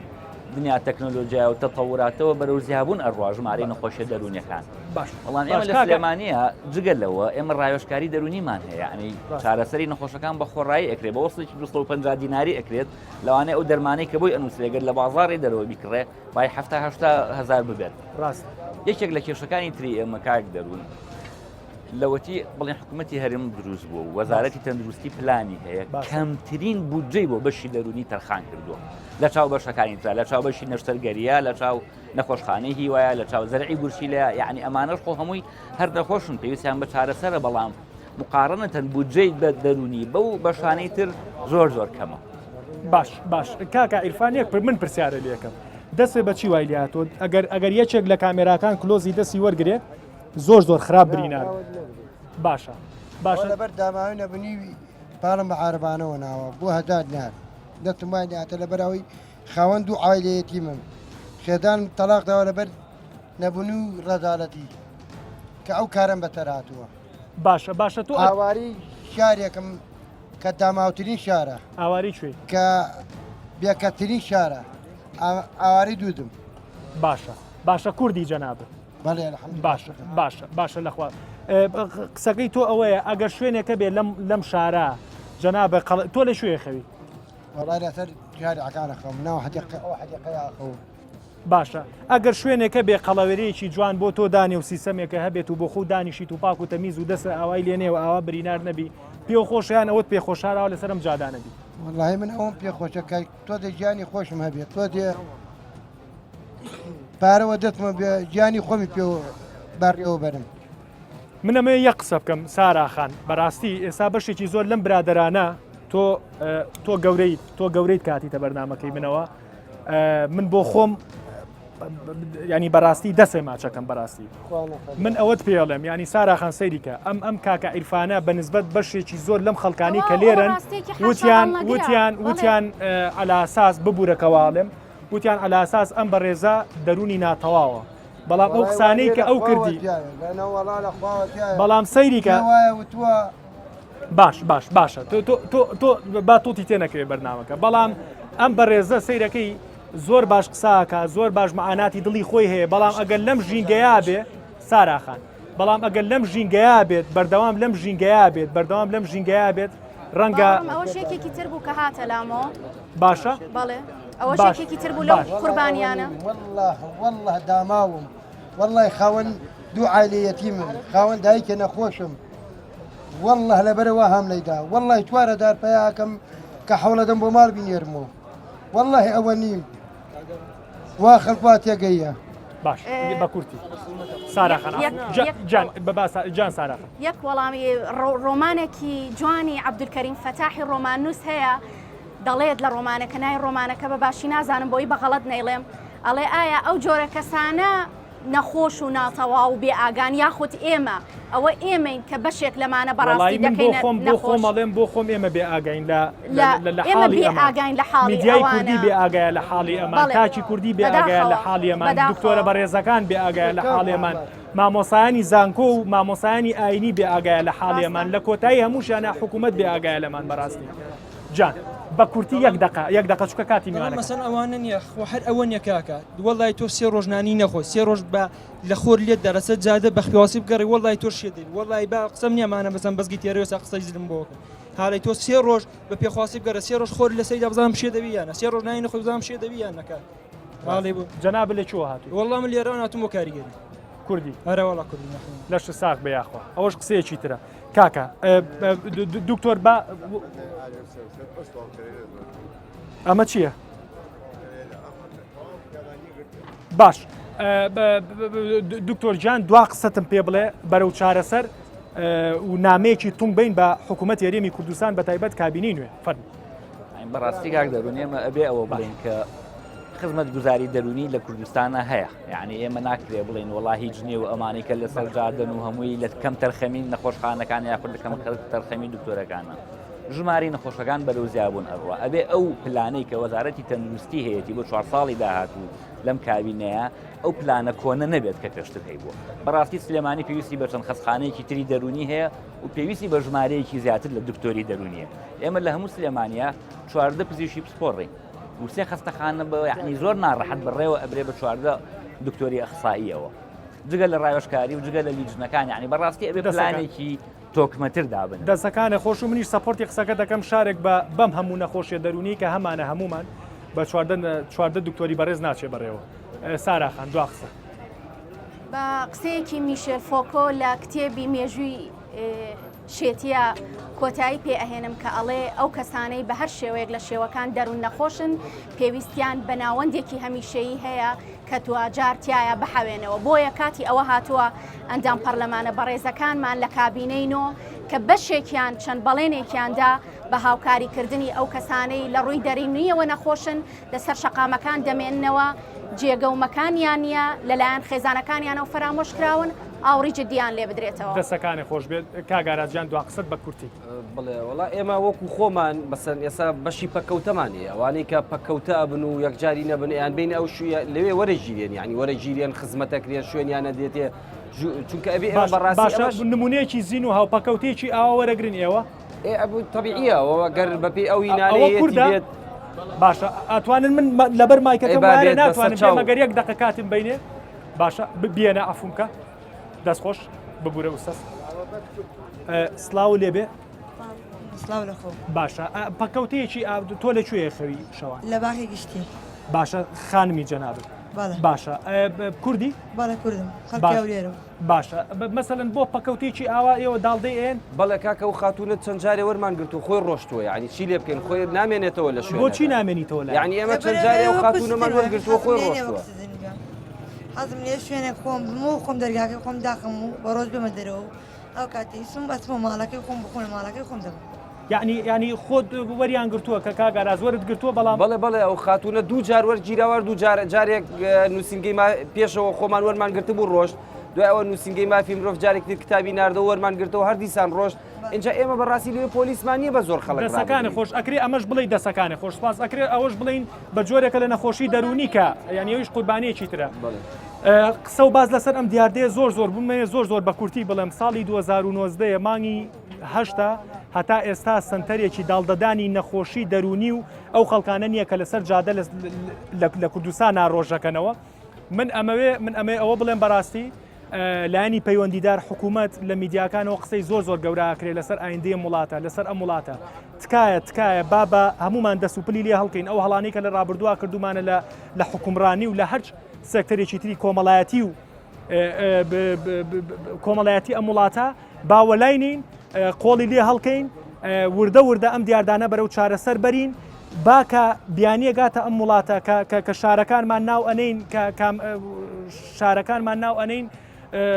دنیا تەکنۆلۆژیا و تەتەوراتەوە بەرەو زیابوون ئەڕوا ژمارەی نەخۆشە دەرونیەکان. بەڵام ئێمە لە سلێمانیە جگەلەوە ئێمە ڕایۆشکاری دەرونیمان هەیە، یعنی چارەسەری نەخۆشەکان بە خۆڕایی ئەکرێت بە وەسڵێکی 250 دیناری ئەکرێت لەوانەیە ئەو دەرمانەی کە بۆی ئەنووسێگەر لە بازاڕی دەرەوە بیکڕێ بای 70-80 ببێت. ڕاست یەکێک لە کێشەکانی تری ئێمە کاک دەروون لەوەتی بڵێ حکوومەتی هەرێم دروست بووە و وەزارەتی تەندروستی پلانی هەیە کەمترین بودجەی بۆ بەشی دەرونی تەرخان کردووە لە چاو بەشەکانی ترا، لە چاو بەشی نەشتەرگەریە، لە چاو نەخۆشخانەی هیوایە، لە چاو زەرعی گورشی لە یعنی ئەمانەش خۆ هەمووی هەر نەخۆشن پێویستیان بە چارەسەرە، بەڵام مقارنەتەن بودجەی بە دەرونی بەو بەشانەی تر زۆر کەمە. باش کاکە عیرفانێک من پرسیارە لێکم دەستێ بە چی وای لاتۆ ئەگەر یەکێک لە کامێراکان کلۆزی دەستی وەرگێت زۆر خراپ برینار باشە لەبەر داماوی نەبنی پاڵم بە عاربانەوە ناوە بۆ هەداد نار دەتمای هاتە لە بەراوی خاوەن دوو عایلەیەتی من خێدان تەلاق داوە لەبەر نەبوون و ڕەزالەتی کە ئەو کارم بەتەر هاتووە. باشە تۆ ئاواری شارێکم کە داماوترین شارە ئاواری کوێ کە بێکەترین شارە ئاواری دوودم. باشە کوردی جەنابێت باشە لەخوا قسەکەی تۆ ئەوەیە ئەگەر شوێنێکە بێ لەم شارە جەنابە تۆ لە شوێ خەوی وەڵای لەسەر شارعەکانە خەم ناو حەدیقەیە خەوم. باشە ئەگەر شوێنێکە بێ قەڵەوەرەیەکی جوان بۆ تۆ دانی و سیسەمێکە هەبێت و بۆ خۆ دانیشیت و پاک و تەمیز و دەسە ئاوای لێنێەوە ئاوا برینار نەبی پێ خۆشیان ئەوت پێ خۆشارەوە لەسەرم جادانەبی. وەڵای من ئەوم پێ خۆشەکە تۆ دە گیانی خۆشم هەبێت تۆ دێ پارەوە دەتمە گیانی خۆمی پێ بەڕێەوە بەرم. منەمە یەک قسە بکەم ساراخان بەڕاستی ئێستا بەشێکی زۆر لەم برادرانە تۆ گەورەیت کاتیتە بەرنامەکەی منەوە من بۆ خۆم ینی بەڕاستی دەسێ ماچەکەم بەڕاستی من ئەوەت پێڵێم ینی ساراخان سەیریکە ئەم کاکە عیرفانە بەنسبەت بەشێکی زۆر لەم خەڵکانی کە لێرن وتیان ئەلاساس ببوورەکەواڵێم وتیان ئەلاساس ئەم بەڕێزە دەرونی ناتەواوە بەڵام ئەو قسانەی کە ئەو کردی بەڵام سەیریکە باشە تۆ با تۆتی تێنەکەوێ بەرنامەکە بەڵام ئەم بەڕێزە سەیرەکەی زۆر باش قساکە زۆر باش مەعاناتی دڵی خۆی هەیە بەڵام ئەگەر لەم ژینگەیا بێ ساراخان بەڵام ئەگەر لەم ژینگەیا بێت بەردەوام لەم ژینگەیا بێت ڕەنگە ئەوە شێکێکی تر بوو کە هاتە لامەوە باشە بەڵێ ئەوە شێکێکی تر بوو لەو قوربانیانە والله داماوم والله خاوەن دوو عایلەیەتی من خاوەن دایکە نەخۆشم والله لەبەرەوە هەم لەیدا والله توارە دارپەیاکەم کە حەوڵەدەم بۆ ماڵ بینێرمەوە والله ئەوە نیم وا خەڵکوا تێگەیە باش بە کورتی ساراخان جان ساراخان یەک وەڵامی ڕۆمانێکی جوانی عەبدولکەریم فەتاحی ڕۆماننووس هەیە دەڵێت لە ڕۆمانەکە نای ڕۆمانەکە بە باشی نازانم بۆی بەغەڵەت نەیڵێم ئەڵێ ئایا ئەو جۆرە کەسانە نەخۆش و ناتەواو و بێ ئاگان یاخود ئێمە ئەوە ئێمەین کە بەشێک لەمانە بەڕاستی دەکەین خۆمەڵێم بۆ خۆم ئێمە بێ ئاگین ئێمە بێ ئاگین لە حاڵی میدیای کوردی بێ ئاگایە لە حاڵی ئەمان تاچی کوردی بێ ئاگایە لە حاڵی ئەمان دکتۆرە بەڕێزەکان بێ ئاگایە لە حاڵی ئەمان مامۆسایانی زانکۆ و مامۆسایانی ئاینی بێ ئاگایە لە حاڵی ئەمان لە کۆتایی هەمووشیانە حکوومەت بێ ئاگایە لەمان بەڕاستی جان بە کورتی یەک دقە چکە کاتی میوانە مەسەن ئەوانە نییە هەر ئەوە نیە کاکە وەڵای تۆ سێ ڕۆژنانی نەخۆ سێ ڕۆژ بە لە خۆر لێت دەرەسە جادە بە خپیاسی بگەڕی وەڵای تۆ شێدەی وەڵای با قسەم نیەمانە بەسەم بەزگی تێرەوەسا قسەی زرم بۆکە هاڵی تۆ سێ ڕۆژ بە پێخواسی بگەرە سێ ڕۆژ خۆر لە سەیدا بزانم شێ دەبیانە سێ ڕۆژ نانی نەخۆی بزانم شێ دەبیان نەکات ماڵێ بوو جەناب لە چۆ هاتووی وەڵام من لێرە هاتووم بۆ کاریگەری کوردی هەرە وەڵا کوردی لەش ساق بە یاخوا ئەوەش قسەیەکی ترە کاکە دکتۆر با ئەمە چییە؟ باش دکتۆر جان دوا قسەتم پێ بڵێ بەرەو چارەسەر و نامەیەکی تونگ بین بە حکوومەت یاریێمی کوردستان بە تایبەت کابینی نوێ فەرمی بەڕاستی کاک دەرونی ئێمە ئەبێ ئەوە بڵێن کە خزمەت گوزاری دەرونی لە کوردستانە هەیە یعنی ئێمە ناکرێ بڵێن وڵا هیچ نییە و ئەمانی کە لەسەر جادن و هەمووی لە کەم تەرخەمین نەخۆشخانەکان یاخود لە کەم تەرخەمی دکتۆرەکانە ژماری نەخۆشەکان بەرەو زیابوون ئەڕوە ئەبێ ئەو پلانەی کە وەزارەتی تەندروستی هەیەی بۆ 4 ساڵی داهاتوو لەم کابینەیە ئەو پلانە کۆنە نەبێت کە کەشتر هەیبووە بەڕاستی سلێمانی پێویستی بە چەند خەستخانەیەکی تری دەرونی هەیە و پێویستی بە ژمارەیەکی زیاتر لە دکتۆری دەرونیە ئێمە لە هەموو سلێمانیا 14 پزیشکی پسپۆڕی و سێ خەستەخانە بە یعنی زۆر ناڕەحەت بڕێوە ئەبرێ بە 14 دکتۆری ئەخسائیەوە جگە لە ڕایۆشکاری و جگە لە لیجنەکان یعنی بەڕاستی ئەبێ پلانێکی تۆکمەتر دابن دەستەکانە خۆش و منیش سەپۆرتی قسەکە دەکەم شارێک بە بەم هەموو نەخۆشیە دەرونی کە هەمانە هەمومان بە 14 دکتۆری بەڕێز ناچێ بەڕێوە ساراخان دوا قسە بە قسەیەکی میشێل فۆکۆ لە کتێبی مێژووی شێتیە کۆتایی پێ ئەهێنم کە ئەڵێ ئەو کەسانەی بە هەر شێوەیەک لە شێوەکان دەروون نەخۆشن پێویستیان بە ناوەندێکی هەمیشەیی هەیە کە توجارتیایە بحەوێنەوە بۆیە کاتی ئەوە هاتووە ئەندام پەرلەمانە بەڕێزەکانمان لە کابینەینەوە کە بەشێکیان چەند بەڵێنێکیاندا بە هاوکاریکردنی ئەو کەسانەی لە ڕووی دەرینیەوە نەخۆشن لەسەر شەقامەکان دەمێننەوە جێگەومەکانیان نیە لەلایەن خێزانەکانیانە و فەرامۆشکراون ئاوڕی جددیان لێ بدرێتەوە دەستەکانی خۆش بێت کاگاراجیان دوا قسەت بە کورتی بڵێ وڵا ئێمە وەکو خۆمان بەسەر ئێستا بەشی پەکەوتەمانەیە ئەوانەی کە پەکەوتە ئەبن و یەکجاری نەبن یان بین ئەو شوێ لەوێ وەرەگیرێن یعنی وەرەگیریان خزمەتەکرێن شوێنیانە دێتێ چونکە ئەبێ ئێمە بەڕاستی نمونەیەکی زین و هاوپەکەوتێکی ئاوا وەرەگرن ئێوە تەبیعیەوە گەر بەپێ ئەوی نانەیەتی بێت باشە ئەتوانن من لەبەر مایکەکەم وارە ناتوانم پێ مەگەر یەک دقە کاتم بینێ باشە ببیێنە ئەفومکە دەست خۆش ببوورە ئوستەس سلااو لێبێ سلااو لەخۆ باشە پەکەوتەیەکی تۆ لەکوێیە خەوی شەوان لە باخی گشتی باشە خانمی جەنابێت باشە کوردی کوردم خەڵکیێرم باشە مەسەلەن بۆ پەکەوتێکی ئاوا ئێوە داڵدەێن بەڵێ کاکە و خاتونت چەند جارێ وەرمان گرتو خۆی ڕۆشتووە یعنی چی لێ بکەین خۆی نامێنێتەوە لە شوێن بۆچی نامێنیتەوە یعنی ئێمە چەند جارێ و خاتونەمان وەرگرتووە خۆی ڕۆشتووە حەزم لێ شوێنێک خۆم بمە و خۆم دەرگاکەی خۆم داخم و بەڕۆژ بمە دەرەوە ئەو کاتی سم بەچمە ماڵەکەی خۆم بخۆنە ماڵەکەی خۆم دەبم یعنی خۆت وەریان گرتووە کە کاگاراز وەرت گرتووە بەڵام بەڵێ ئەو خاتونە دوو جار وەرگیراوە دوو جارێک نووسنگەی پێشەوە خۆمان وەرمان گرتە بوو ڕۆژ دوای ئەوە نووسنگەی مافی مرۆڤ جارێک کتابی ناردەوە وەرمان گرتەوە هەر دیسان ڕۆژ اینجا ئێمە بەڕاستی لێ پۆلیسمان نیە بە زۆر خەڵک دەسەکانی خۆش ئەکرێ ئەمەش بڵێ دەسەکانی خۆش سپاس ئەکرێ ئەوەش بڵین بە جۆرێکە لە نەخۆشی دەرونی کە یعنی ئەویش قوربانیەکی ترە قسە و باز لەسەر ئەم دیاردەیە زۆر بوومێ زۆر بە کورتی بڵێم ساڵی 2019 مانگی هەشتا هەتا ئێستا سنتەرێکی داڵدەدانی نەخۆشی دەرونی و ئەو خەڵکانە نییە کە لەسەر جادە لە کوردستان ناڕۆژەکەنەوە من ئەمێ ئەوە بڵێم بەڕاستی لایانی پەیوەندیدار حکوومەت لە میدیاکانەوە قسەی زۆر گەوراکرێت لەسەر ئایندەیە وڵاتە لەسەر ئەم وڵاتە تکایە بابە هەموومان دەسوپلی لێ هەڵکەین ئەو هەڵانی کە لە ڕابردووە کردومانە لە حکومڕانی و لە هەر سێکتەرێکی تری کۆمەڵایەتی و کۆمەڵایەتی ئەم وڵاتە باوەلاینین قۆڵی لێ هەڵکەین وردە ئەم دیاردانە بەرەو چارەسەر بەرین باکە بیانیە گاتە ئەم وڵاتە کە شارەکانمان ناو ئەنین شارەکانمان ناو ئەنین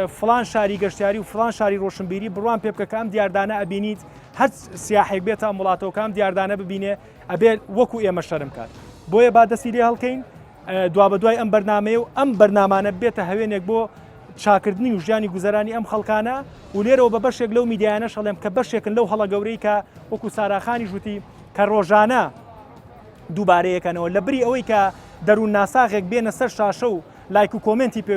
فلان شاری گەشتیاری و فلان شاری ڕۆشنبیری بڕوان پێ بکە کە ئەم دیاردانە ئەبینیت هەر سیاحێک بێتە ئەم وڵاتەوە کام دیاردانە ببینێ ئەبێ وەکو ئێمە شەرم کات بۆیە با دەستی لێ هەڵکەین دوا بە دوای ئەم بەرنامەیە و ئەم بەرنامانە بێتە هەوێنێک بۆ چاکردنی و ژیانی گوزەرانی ئەم خەڵکانە و لێرەوە بە بەشێک لەو میدیانە شەڵێم کە بەشێکن لەو هەڵە گەورەی کە وەکو ساراخانی ژووتی کە ڕۆژانە دووبارەیەکەنەوە لە بری ئەوەی کە دەروون ناساغێک بێنە سەر شاشە و لایک و کۆمنتی پێ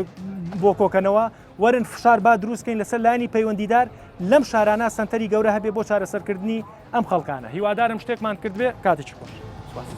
بۆ کۆکەنەوە وەرن فشار با دروستکەین لەسەر لایانی پەیوەندیدار لەم شارانە سنتەری گەورە هەبێ بۆ چارەسەرکردنی ئەم خەڵکانە هیوادارم شتێکمان کردوێ کاتێکی خۆش. سپاس.